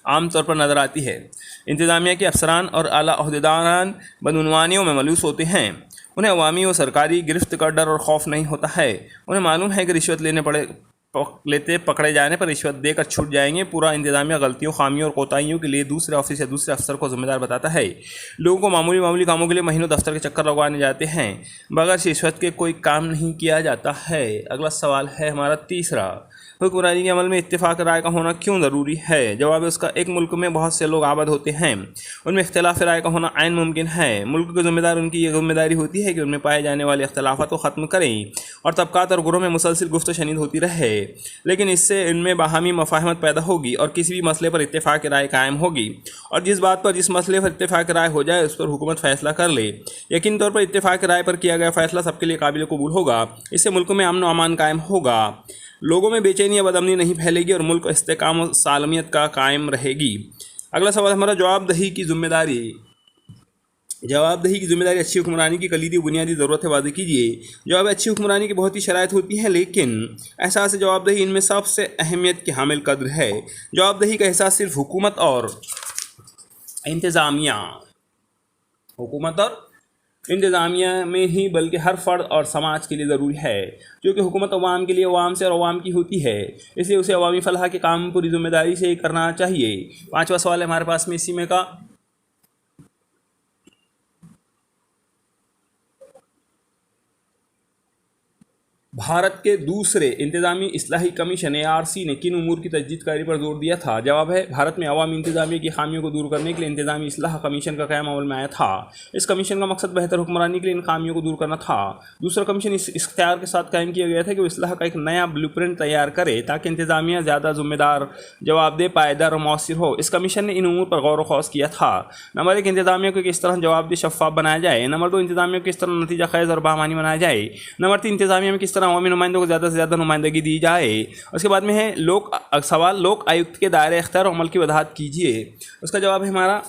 आम तौर पर नज़र आती है। इंतज़ामिया के अफसरान और आला अहदेदारान बदउनवानियों में मलूस होते हैं। उन्हें अवामी व सरकारी गिरफ्त का डर और खौफ नहीं होता है। उन्हें मालूम है कि रिश्वत लेते पकड़े जाने पर रिश्वत देकर छूट जाएंगे। पूरा इंतज़ामिया गलतियों, खामियों और कोताहियों के लिए दूसरे ऑफिस या दूसरे अफसर को जिम्मेदार बताता है। लोगों को मामूली कामों के लिए महीनों दफ्तर के चक्कर लगवाने जाते हैं, बगैर रिश्वत के कोई काम नहीं किया जाता है। अगला सवाल है हमारा तीसरा, हुक्मरानी के अमल में इत्तेफाक राय का होना क्यों ज़रूरी है। जवाब है उसका, एक मुल्क में बहुत से लोग आबाद होते हैं, उनमें इख्तिलाफ राय का होना आइन मुमकिन है। मुल्क के ज़िम्मेदार उनकी ये जिम्मेदारी होती है कि उनमें पाए जाने वाले इख्तिलाफ़ात को ख़त्म करें और तबक़ात और ग्रोह में मुसलसिल गुफ्त शनीद होती रहे। लेकिन इससे इनमें बाहमी मफाहमत पैदा होगी और किसी भी मसले पर इत्तेफाक राय कायम होगी, और जिस मसले पर इत्तेफाक राय हो जाए उस पर हुकूमत फ़ैसला कर ले। यकीन तौर पर इत्तेफाक राय पर किया गया फ़ैसला सबके लिए काबिल कबूल होगा। इससे मुल्क में अमन व अमान कायम होगा, लोगों में बेचैनी या बदअमनी नहीं फैलेगी और मुल्क इस्तेकाम और सालमियत का कायम रहेगी। अगला सवाल हमारा, जवाबदेही की जिम्मेदारी अच्छी हुक्मरानी की कलीदी बुनियादी ज़रूरत है, वाज़ेह कीजिए। जवाब, अच्छी हुक्मरानी की बहुत ही शराइत होती हैं, लेकिन एहसास जवाबदेही इनमें सबसे अहमियत की हामिल कद्र है। जवाबदेही का एहसास सिर्फ हुकूमत और इंतज़ामिया में ही बल्कि हर फ़र्द और समाज के लिए ज़रूरी है, क्योंकि हुकूमत अवाम के लिए अवाम से और अवाम की होती है, इसलिए उसे अवामी फलाह के काम पूरी जिम्मेदारी से करना चाहिए। 5वां सवाल है हमारे पास में इसी में का, भारत के दूसरे इंतज़ामी इस्लाही कमीशन ARC ने किन उमूर की तजदीदकारी पर जोर दिया था। जवाब है, भारत में अवामी इंतज़ामिया की खामियों को दूर करने के लिए इंतज़ामी इस्लाह कमीशन का क़याम अमल में आया था। इस कमीशन का मकसद बेहतर हुक्मरानी के लिए इन खामियों को दूर करना था। दूसरा कमीशन इस इख्तियार के साथ कायम किया गया था कि वो इस्लाह का एक नया ब्लूप्रिंट तैयार करे ताकि इंतज़ामिया ज़्यादा ज़िम्मेदार, जवाबदेह, पायदार और मौसर हो। इस कमीशन ने इन उमूर पर गौर व खौस किया था। नंबर 1, इंतज़ामिया को किस तरह जवाबदेह, शफ़ाफ़ बनाया जाए। नंबर 2, इंतज़ामिया को किस तरह नतीजा ख़ैज़ और बामानी बनाया जाए। नंबर 3, इंतज़ामिया में किस तरह तरह अवामी नुमाइंदों को ज़्यादा से ज़्यादा नुमाइंदगी दी जाए। उसके बाद में है लोक आयुक्त के दायरे इख्तियार और अमल की वजाहत कीजिए। उसका जवाब है हमारा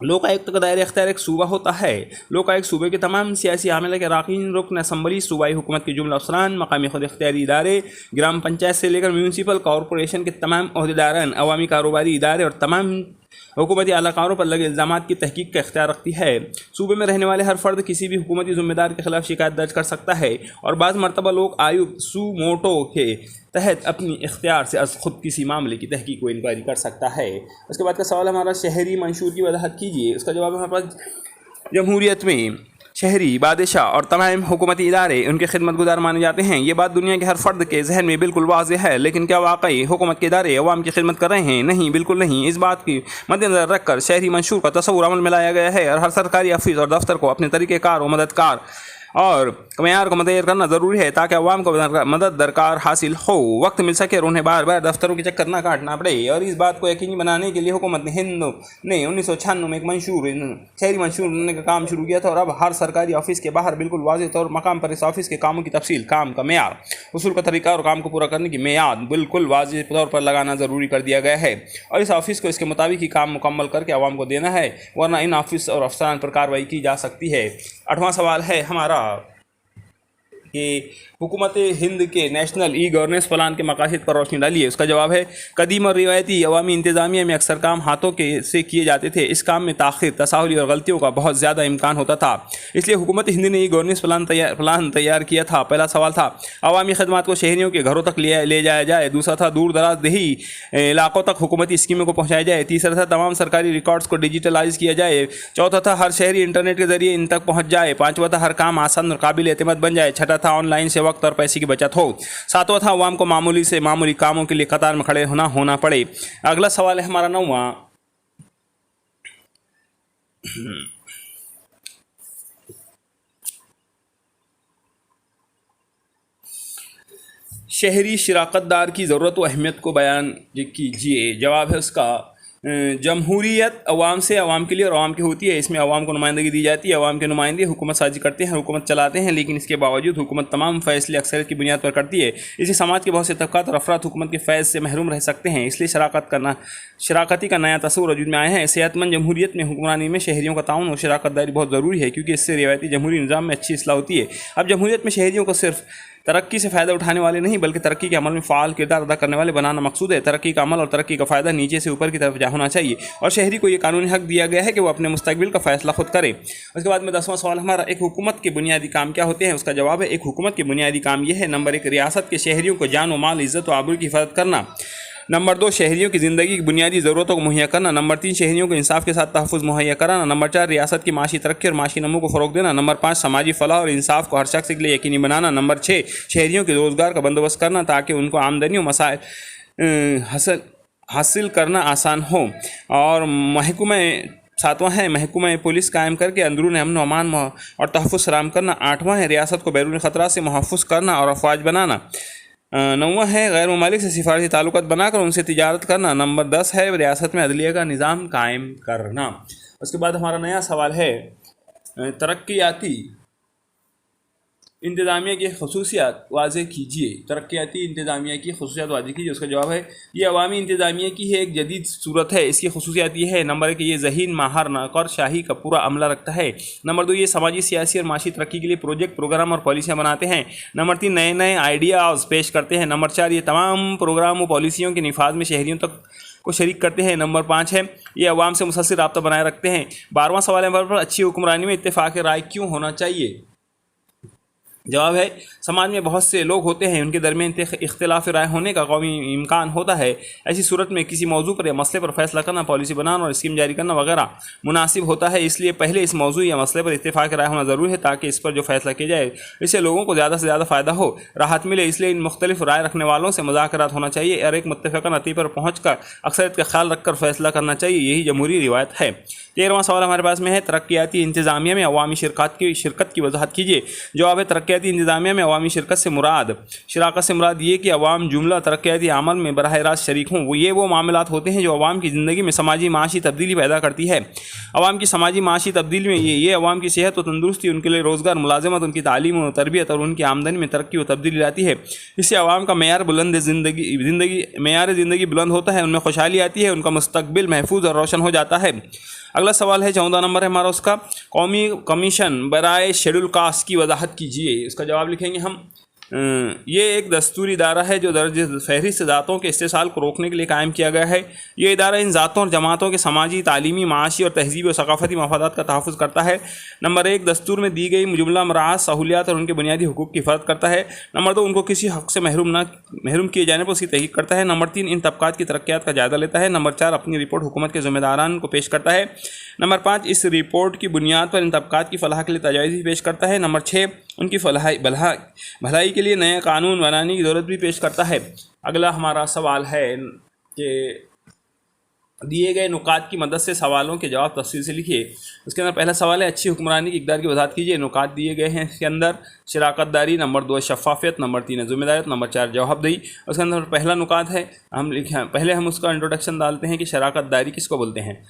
लोक आयुक्त का दायरा इख्तियार एक सूबा होता है। लोक आयुक्त सूबे के तमाम सियासी आमला के अरकान, रुकन असम्बली, सूबाई हुकूमत के जुमला अफसरान, मकामी खुद इख्तियारी इदारे, ग्राम पंचायत से लेकर म्यूनसिपल कॉरपोरेशन के तमाम अहदेदारान, अवामी कारोबारी इदारे और तमाम हुकूमती आलाकारों पर लगे इल्ज़ामात की तहकीक का इख्तियार रखती है। सूबे में रहने वाले हर फर्द किसी भी हुकूमती ज़िम्मेदार के खिलाफ शिकायत दर्ज कर सकता है और बाज़ मरतबा लोक आयुक्त सू मोटो के तहत अपनी इख्तियार से खुद किसी मामले की तहकीक व इंक्वायरी कर सकता है। उसके बाद का सवाल हमारा शहरी मंशूर की वजाहत कीजिए। उसका जवाब हमारे पास जमहूरियत में शहरी बादशाह और तमाम हुकूमती इदारे उनके खिदमतगुजार माने जाते हैं। ये बात दुनिया के हर फर्द के जहन में बिल्कुल वाज़ेह है, लेकिन क्या वाकई हुकूमत के इदारे अवाम की खिदमत कर रहे हैं? नहीं, बिल्कुल नहीं। इस बात की मद्देनज़र रखकर शहरी मंशूर का तस्वुर अमल में लाया गया है और हर सरकारी ऑफिस और दफ्तर को अपने तरीक़ेकार और मददगार और मयार को मुतय्यर करना ज़रूरी है ताकि अवाम को मदद दरकार हासिल हो, वक्त मिल सके और उन्हें बार बार दफ्तरों के चक्कर ना काटना पड़े। और इस बात को यकीनी बनाने के लिए हुकूमत हिंद ने 1996 में एक शहरी मंशूर का काम शुरू किया था और अब हर सरकारी ऑफिस के बाहर बिल्कुल वाज़ेह तौर मकाम पर इस ऑफिस के कामों की तफसील, काम का मेयार, उसूल का तरीका और काम को पूरा करने की मियाद बिल्कुल वाज़ेह तौर पर लगाना ज़रूरी कर दिया गया है और इस ऑफिस को इसके मुताबिक ही काम मुकम्मल करके अवाम को देना है, वरना इन ऑफिस और अफसरान पर कार्रवाई की जा सकती है। 8वां सवाल है हमारा कि हुकूमत हिंद के नेशनल ई गवर्नेंस प्लान के मकासद पर रोशनी डालिए। उसका जवाब है कदीम और रिवायती अवामी इंतज़ामिया में अक्सर काम हाथों से किए जाते थे। इस काम में ताख़ीर, तसाहुली और गलतियों का बहुत ज़्यादा इम्कान होता था, इसलिए हुकूमत हिंद ने ई गवर्नेंस प्लान तैयार किया था। पहला सवाल था अवामी खदमात को शहरियों के घरों तक ले जाया जाए। दूसरा था दूर दराज देही इलाकों तक हुकूमती स्कीमों को पहुँचाया जाए। तीसरा था तमाम सरकारी रिकॉर्ड्स को डिजिटलाइज किया जाए। चौथा था हर शहरी इंटरनेट के जरिए इन तक पहुँच जाए। पाँचवा था हर काम आसान और काबिल एतमाद बन जाए। छठा था ऑनलाइन से वक्त और पैसे की बचत हो। सातवां था अवाम को मामूली से मामूली कामों के लिए कतार में खड़े होना पड़े। अगला सवाल है हमारा 9वां। शहरी शिराकतदार की ज़रूरत व अहमियत को बयान कीजिए। जवाब है उसका जमहूरियत अवाम से अवाम के लिए और अवाम की होती है। इसमें अवाम को नुमाइंदगी दी जाती है। अवाम के नुमाइंदे हुकूमत साजी करते हैं, हुकूमत चलाते हैं, लेकिन इसके बावजूद हुकूमत तमाम फैसले अक्सरियत की बुनियाद पर करती है। इसी समाज के बहुत से तबक़ात और अफराद हुकूमत के फैज़ से महरूम रह सकते हैं, इसलिए शराकती का नया तस्वुर वजूद में आया है। सेहतमंद जमहूरियत में हुक्मरानी में शहरियों का ताउन और शराकतदारी बहुत ज़रूरी है, क्योंकि इससे रिवायती जमहूरी निज़ाम में अच्छी इसलाह होती है। अब जमहूरियत में शहरियों को सिर्फ तरक्की से फ़ायदा उठाने वाले नहीं, बल्कि तरक्की के अमल में फ़ाल किरदार अदा करने वाले बनाना मकसूद है। तरक्की का अमल और तरक्की का फ़ायदा नीचे से ऊपर की तरफ होना चाहिए और शहरी को ये कानूनी हक दिया गया है कि वो अपने मुस्तकबिल का फ़ैसला खुद करे। उसके बाद में 10वां सवाल हमारा एक हुकूमत के बुनियादी काम क्या होते हैं। उसका जवाब है एक हुकूमत के बुनियादी काम यह है, नंबर 1 रियासत के शहरियों को जान व माल, इज़्ज़त व आबरू की हिफाजत करना। नंबर 2 शहरियों की ज़िंदगी की बुनियादी ज़रूरतों को मुहैया करना। नंबर 3 शहरियों को इंसाफ के साथ तहफ़्फ़ुज़ मुहैया कराना। नंबर 4 रियासत की माशी तरक्की और माशी नमू को फ़रोग़ देना। नंबर 5 समाजी फ़लाह और इंसाफ को हर शख्स के लिए यकीनी बनाना। नंबर 6 शहरियों के रोज़गार का बंदोबस्त करना ताकि उनको आमदनी और मसाइल हासिल करना आसान हो। और सातवां है महकमा पुलिस कायम करके अंदरून अमन अमान और तहफ़्फ़ुज़ फराहम करना। 8वां है रियासत को बैरून ख़तरा से महफ़ूज़ करना और अफवाज बनाना। 9वां है गैर ममालिक से सिफारती ताल्लुकात बनाकर उनसे तिजारत करना। नंबर 10 है रियासत में अदलिया का निज़ाम कायम करना। उसके बाद हमारा नया सवाल है तरक्याती इंतज़ामिया की खसूसियात वाज़े कीजिए। तरक्याती इंतज़ामिया की खसूसियात वाज़े कीजिए। उसका जवाब है ये अवामी इंतज़ामिया की है एक जदीद सूरत है। इसकी खसूसियात ये है, नंबर 1 ये ज़हीन, माहर, नौकर शाही का पूरा अमला रखता है। नंबर 2 ये समाजी, सियासी और माशी तरक्की के लिए प्रोजेक्ट, प्रोग्राम और पॉलिसियाँ बनाते हैं। नंबर 3 नए नए आइडियाज़ पेश करते हैं। नंबर 4 ये तमाम प्रोग्राम व पॉलिसियों के निफाज में शहरियों तक को शरीक करते हैं। नंबर 5 है ये अवाम से मुसलसल रब्ता बनाए रखते हैं। 12वां सवाल नंबर पर अच्छी हुक्मरानी में इत्तेफाक राय क्यों होना चाहिए। जवाब है समाज में बहुत से लोग होते हैं, उनके दरमियान इख्तिलाफ राय होने का कौमी इम्कान होता है। ऐसी सूरत में किसी मौजू पर या मसले पर फैसला करना, पॉलिसी बनाना और स्कीम जारी करना वगैरह मुनासिब होता है। इसलिए पहले इस मौजू या मसले पर इत्तेफाक राय होना ज़रूरी है ताकि इस पर जो फैसला किया जाए इससे लोगों को ज़्यादा से ज़्यादा फ़ायदा हो, राहत मिले। इसलिए इन मुख्तलिफ राय रखने वालों से मुज़ाकरात होना चाहिए और एक मुत्तफ़क़ा नतीजे पर पहुँच कर अक्सरियत का ख्याल रखकर फैसला करना चाहिए। यही जमहूरी रिवायत है। 13वां सवाल हमारे पास में है तरक्याती इंतज़ामिया में अवामी शिरकत की वजाहत कीजिए। जवाब है तरक्याती तरक्याती इंतज़ामिया में अवामी शिरकत से मुराद ये कि अवाम जुमला तरक्याती अमल में बराह रास्त शरीक हों। वो मामलात होते हैं जो अवाम की ज़िंदगी में समाजी माशी तब्दीली पैदा करती है। अवाम की समाजी माशी तब्दीली में ये अवाम की सेहत व तंदुरुस्ती, उनके लिए रोज़गार, मुलाजमत, उनकी तालीम व तरबियत और उनकी आमदनी में तरक्की व तब्दीली लाती है। इससे अवाम का मैयार ज़िंदगी बुलंद होता है, उनमें खुशहाली आती है, उनका मुस्तकबिल महफूज और रोशन हो जाता है। अगला सवाल है 14 नंबर है हमारा उसका, कौमी कमीशन बराए शेड्यूल कास्ट की वजाहत कीजिए। इसका जवाब लिखेंगे हम। ये एक दस्तूरी इदारा है जो दर्ज फहरिस्त ज़ातों के इस्तेसाल को रोकने के लिए कायम किया गया है। ये इदारा इन ज़ातों और जमातों के समाजी, तालीमी, माशी और तहजीबी और सकाफती मफादात का तहफ़्फ़ुज़ करता है। नंबर 1, दस्तूर में दी गई जुमला मराहत, सहूलियात और उनके बुनियादी हुकूक़ की हिफाज़त करता है। नंबर 2, उनको किसी हक़ से महरूम किए जाने पर उसकी तहक़ीक़ करता है। नंबर 3, इन तबक़ात की तरक्यात का जायज़ा लेता है। नंबर 4, अपनी रिपोर्ट हुकूमत के ज़िम्मेदारान को पेश करता है। नंबर 5, इस रिपोर्ट की बुनियाद पर इन तबक़ात की फलाह के लिए तजावीज़ भी पेश करता है। नंबर 6, उनकी भलाई के लिए नए कानून बनाने की ज़रूरत भी पेश करता है। अगला हमारा सवाल है कि दिए गए नुकात की मदद से सवालों के जवाब तफसील से लिखिए। उसके अंदर पहला सवाल है अच्छी हुक्मरानी की इक़दार की वजाहत कीजिए। नुकात दिए गए हैं इसके अंदर, शराकतदारी, नंबर 2 शफ़ाफ़ियत, नंबर 3 ज़िम्मेदारियत, नंबर 4 जवाबदेही। उसके अंदर पहला नुकात है, पहले हम उसका इंट्रोडक्शन डालते हैं कि शराकतदारी किसको बोलते हैं।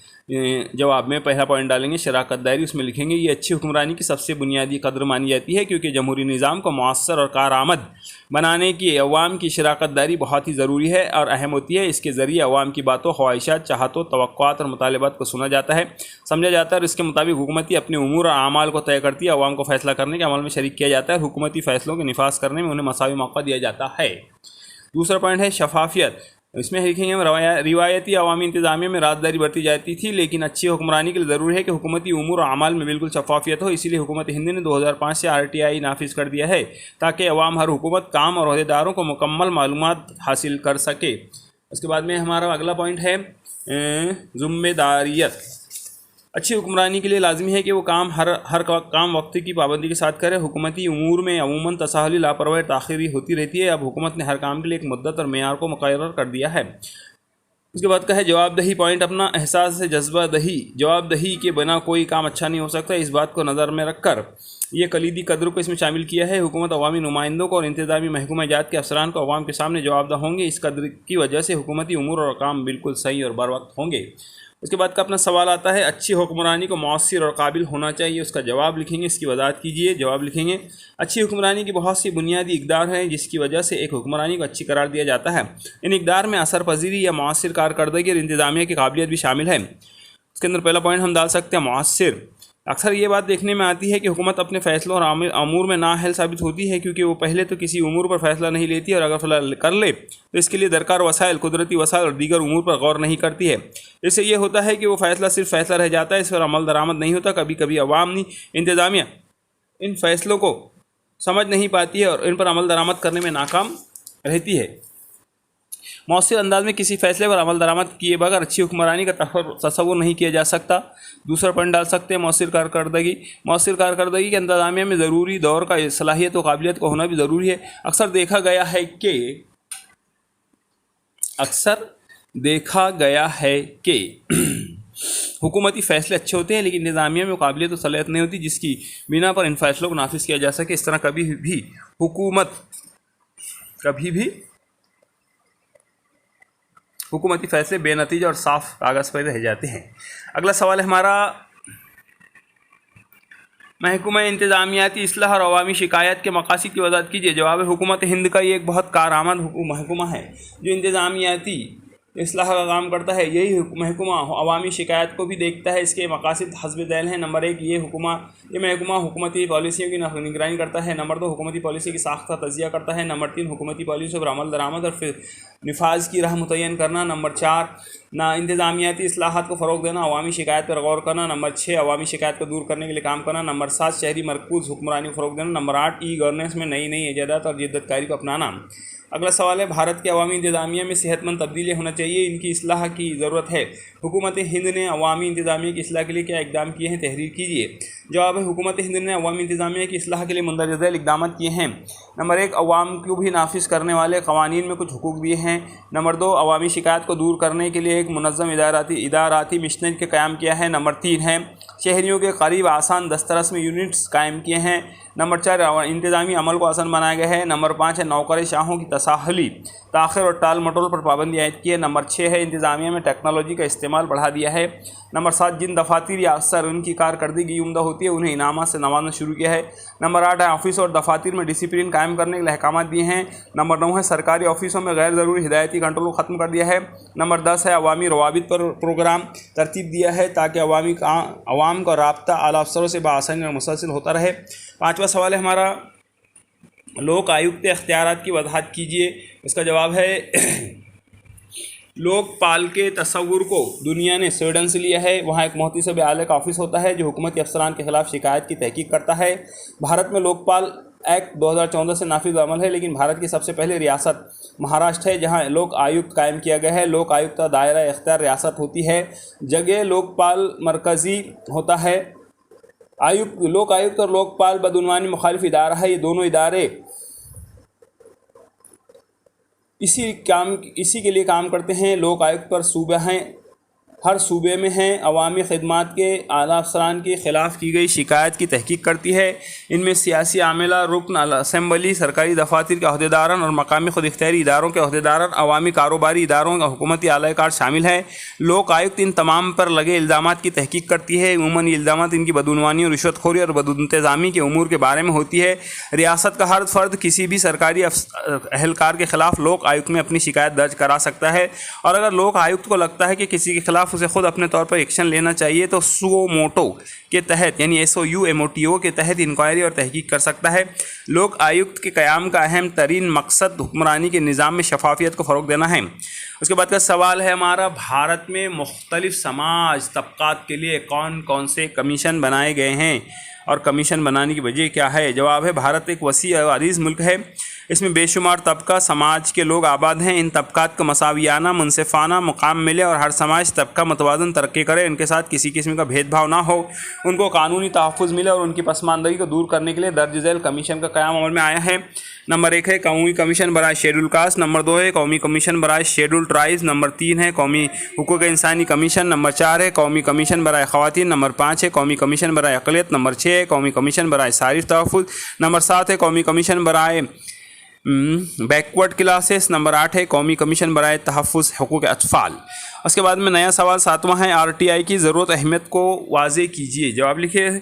जवाब में पहला पॉइंट डालेंगे शराकतदारी, उसमें लिखेंगे ये अच्छी हुक्मरानी की सबसे बुनियादी कदर मानी जाती है क्योंकि जमहूरी निज़ाम को मौसर और कारआमद बनाने की अवाम की शराकतदारी बहुत ही ज़रूरी है और अहम होती है। इसके ज़रिए अवाम की बातों, ख्वाहिशात, चाहतों, तवक्कुआत और मुतालिबात को सुना जाता है, समझा जाता है और इसके मुताबिक हुकूमती अपने उमूर और आमाल को तय करती है। अवाम को फैसला करने के अमल में शरीक किया जाता है, हुकूमती फ़ैसलों के निफाज करने में उन्हें मसावी मौका दिया जाता है। दूसरा पॉइंट है शफाफियत। इसमें लिखेंगे हम रिवायती अवामी इंतज़ामिया में राजदारी बरती जाती थी, लेकिन अच्छी हुक्मरानी के लिए ज़रूरी है कि हुकूमती उमूर और अमाल में बिल्कुल शफाफियत हो। इसीलिए हुकूमत हिंद ने 2005 से RTI नाफिज कर दिया है ताकि अवाम हर हुकूमत, काम और अहदेदारों को मुकम्मल मालूमात हासिल कर सके। उसके बाद में हमारा अगला पॉइंट है ज़िम्मेदारियत। अच्छी हुक्मरानी के लिए लाजमी है कि वो काम हर काम वक्त की पाबंदी के साथ करे। हुकूमती उमूर में अमूमन तसाहुली, लापरवाही, ताख़ीरी होती रहती है। अब हुकूमत ने हर काम के लिए एक मुद्दत और मेयार को मुक़र्रर कर दिया है। उसके बाद का है जवाबदही पॉइंट, अपना एहसास से जज्बा दही। जवाबदही के बिना कोई काम अच्छा नहीं हो सकता। इस बात को नज़र में रख कर ये कलीदी कदर को इसमें शामिल किया है। हुकूमत अवामी नुमाइंदों को और इंतज़ामी महकूमा जात के अफसरान को अवाम के सामने जवाबदा होंगे। इस कदर की वजह से हुकूमती उमूर और काम बिल्कुल सही और बर वक्त होंगे। उसके बाद का अपना सवाल आता है अच्छी हुक्मरानी को मौसर और काबिल होना चाहिए। उसका जवाब लिखेंगे, इसकी वजाहत कीजिए। जवाब लिखेंगे अच्छी हुक्मरानी की बहुत सी बुनियादी इक़दार हैं जिसकी वजह से एक हुक्मरानी को अच्छी करार दिया जाता है। इन इक़दार में असर पजीरी या मौसर कारकर्दगी और इंतज़ामिया की काबिलियत भी शामिल है। उसके अंदर पहला पॉइंट हम डाल सकते हैं मौसर। अक्सर ये बात देखने में आती है कि हुकूमत अपने फ़ैसलों और अमूर में नाअहल साबित होती है क्योंकि वो पहले तो किसी उमूर पर फ़ैसला नहीं लेती है और अगर फ़ैसला कर ले तो इसके लिए दरकार वसाइल, कुदरती वसाइल और दीगर उमूर पर गौर नहीं करती है। इससे ये होता है कि वो फ़ैसला सिर्फ फ़ैसला रह जाता है, इस पर अमल दरामद नहीं होता। कभी कभी अवामी इंतज़ामिया इन फ़ैसलों को समझ नहीं पाती है और इन पर अमल दरामद करने में नाकाम रहती है। मौसर अंदाज में किसी फैसले पर अमल दरामद किए बगैर अच्छी हुक्मरानी का तस्वुर नहीं किया जा सकता। दूसरा पॉइंट डाल सकते हैं मौसर कारकर्दगी। मौसर कारकर्दगी के इंतज़ामिया में ज़रूरी दौर का सलाहियत व काबिलियत का होना भी ज़रूरी है। अक्सर देखा गया है कि हुकूमती फ़ैसले अच्छे होते हैं लेकिन इंतज़ामिया में काबिलियत और सलाहियत नहीं होती जिसकी बिना पर इन फैसलों को नाफिज किया जा सके। इस तरह कभी भी हुकूमती फ़ैसले बेनतीजा और साफ कागज़ पर रह जाते हैं। अगला सवाल है हमारा महकमा इंतज़ामियाती इस्लाह और अवामी शिकायत के मकासद की वजाहत कीजिए। जवाब है हुकूमत हिंद का ये एक बहुत कारआमद महकमा है जो इंतज़ामियाती इस्लाह का काम करता है। यही महकमा अवामी शिकायत को भी देखता है। इसके मकासद हस्ब ज़ैल हैं। नंबर 1, ये महकमा हुकूमती पॉलिसियों की निगरानी करता है। नंबर 2, हुकूमती पॉलिसी की साख्त का तजिया करता है। नंबर 3, हुकूमती पॉलिसियों पर अमल दरामद और फिर निफाज की राह मुतय्यन करना। नंबर 4, इंतज़ामियाती इस्लाहात को फ़रोग़ देना, अवामी शिकायत पर गौर करना। नंबर 6, अवामी शिकायत को दूर करने के लिए काम करना। नंबर 7, शहरी मरकूज़ हुक्मरानी को फ़रोग़ देना। नंबर 8, गवर्नेंस में नई इजादात और जिद्दतकारी को अपनाना। अगला सवाल है भारत के अवामी इंतज़ामिया में सेहतमंद तब्दीली होना चाहिए, इनकी इस्लाह की ज़रूरत है। हुकूमत हिंद ने अवामी इंतज़ामिया की इस्लाह के लिए क्या इक़दाम किए हैं, तहरीर कीजिए। जवाब है हुकूमत हिंद ने अवामी इंतज़ामिया की इस्लाह के लिए मंदरजा झैल इक़दाम किए हैं। नंबर 1, अवाम को भी नाफिज करने वाले क़वानीन में कुछ हुकूक दिए हैं। नंबर 2, अवामी शिकायत को दूर करने के लिए एक मुनज़्ज़म इदाराती मिशनरी के क़याम किया है। नंबर 3 है शहरियों के करीब आसान दस्तरस में यूनिट्स कायम किए हैं। नंबर 4, इंतज़ामी अमल को आसान बनाया गया है। नंबर 5 है नौकर शाहों की तसाहली ताख़िर और टाल मटोल पर पाबंदी आयद की है। नंबर 6 है इंतज़ामिया में टेक्नोलॉजी का इस्तेमाल बढ़ा दिया है। नंबर 7, जिन दफातर या अफसर उनकी कारकर्दगी उम्दा होती है उन्हें इनामात से नवाजना शुरू किया है। नंबर 8 है ऑफिस और दफातर में डिसिप्लिन कायम करने के लिए अहकाम दिए हैं। नंबर 9 है सरकारी ऑफिसों में गैर ज़रूरी हिदायती कंट्रोल को ख़त्म कर दिया है। नंबर 10 है अवामी रवाबित पर प्रोग्राम तरतीब दिया है ताकि अवाम का राब्ता आला अफसरों से बआसानी और मुसलसल होता रहे। 5वां सवाल है हमारा, लोक आयुक्त इख्तियारात की वजाहत कीजिए। इसका जवाब है लोकपाल के तस्वुर को दुनिया ने स्वीडन से लिया है। वहाँ एक मोहतसब आले का ऑफिस होता है जो हुकूमती अफसरान के ख़िलाफ़ शिकायत की तहकीक करता है। भारत में लोकपाल एक्ट 2014 से नाफिज अमल है, लेकिन भारत की सबसे पहले रियासत महाराष्ट्र है जहाँ लोक आयुक्त कायम किया गया है। लोक आयुक्त का दायरा इख्तियार रियासत होती है, जगह लोकपाल मरकज़ी होता है। लोक आयुक्त और लोकपाल बदउनवानी मुखालिफ इदारा है। ये दोनों इदारे इसी के लिए काम करते हैं। लोक आयुक्त पर सूबे हैं, हर सूबे में हैं अवामी खिदमात के आला अफसरान के ख़िलाफ़ की गई शिकायत की तहकीक करती है। इनमें सियासी आमिला, रुकन असम्बली, सरकारी दफातर के अहदेदारान और मकामी खुद इख्तियारी इदारों के अहदेदारान, अवामी कारोबारी इदारों का हुकूमती आलाकार शामिल है। लोक आयुक्त इन तमाम पर लगे इल्ज़ामात की तहकीक करती है। उमूमन ये इल्ज़ामात इनकी बदउनवानी और रिश्वतखोरी और बदइंतज़ामी के उमूर के बारे में होती है। रियासत का हर फर्द किसी भी सरकारी अहलकार के ख़िलाफ़ लोक आयुक्त में अपनी शिकायत दर्ज करा सकता है, और अगर लोक आयुक्त को लगता है कि किसी के खिलाफ उसे खुद अपने तौर पर एक्शन लेना चाहिए तो सुओ मोटो के तहत यानी SOUMOTO के तहत इंक्वायरी और तहकीक कर सकता है। लोक आयुक्त के क़याम का अहम तरीन मकसद हुक्मरानी के निज़ाम में शफाफियत को फ़रोग़ देना है। उसके बाद का सवाल है हमारा, भारत में मुख्तलिफ समाज तबक़ात के लिए कौन कौन से कमीशन बनाए गए हैं और कमीशन बनाने की वजह क्या है? जवाब है भारत एक वसी और अज़ीज़ मुल्क है। इसमें बेशुमार तबका समाज के लोग आबाद हैं। इन तबकात को मसावियाना मुनसिफ़ाना मुकाम मिले और हर समाज तबका मतवाज़न तरक्की करे, उनके साथ किसी किस्म का भेदभाव ना हो, उनको कानूनी तहफ़्फ़ुज़ मिले और उनकी पसमानदगी को दूर करने के लिए दर्ज झैल कमीशन का क़याम अमल में आया है। नंबर 1 है कौमी कमीशन बराए शेड्यूल कास्ट। नंबर 2 है कौमी कमीशन बराए शेड्यूल ट्राइब्स। नंबर 3 है कौमी हुकूक इंसानी कमीशन। नंबर 4 है कौमी कमीशन बराए ख़वातीन। नंबर 5 है कौमी कमीशन बराए अक़लियत। नंबर 6 है कौमी कमीशन बराए सारिफ तहफ़्फ़ुज़। नंबर 7 है कौमी कमीशन बराए बैकवर्ड क्लासेस। नंबर 8 है कौमी कमीशन बराए तहफ़्फ़ुज़ हुकूक़ अतफ़ाल। उसके बाद में नया सवाल 7वां है, RTI की ज़रूरत अहमियत को वाज़े कीजिए। जवाब लिखिए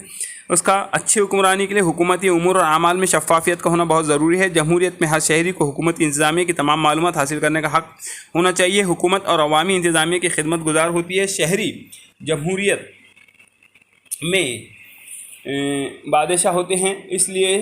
उसका, अच्छी हुक्मरानी के लिए हुकूमती उमूर और आमाल में शफ़ाफ़ियत का होना बहुत ज़रूरी है। जमहूरियत में हर शहरी को हुकूमती इंतज़ामिया की तमाम मालूमात हासिल करने का हक़ होना चाहिए। हुकूमत और अवामी इंतज़ामिया की खिदमत गुजार होती है। शहरी जमहूरियत में बादशाह होते हैं, इसलिए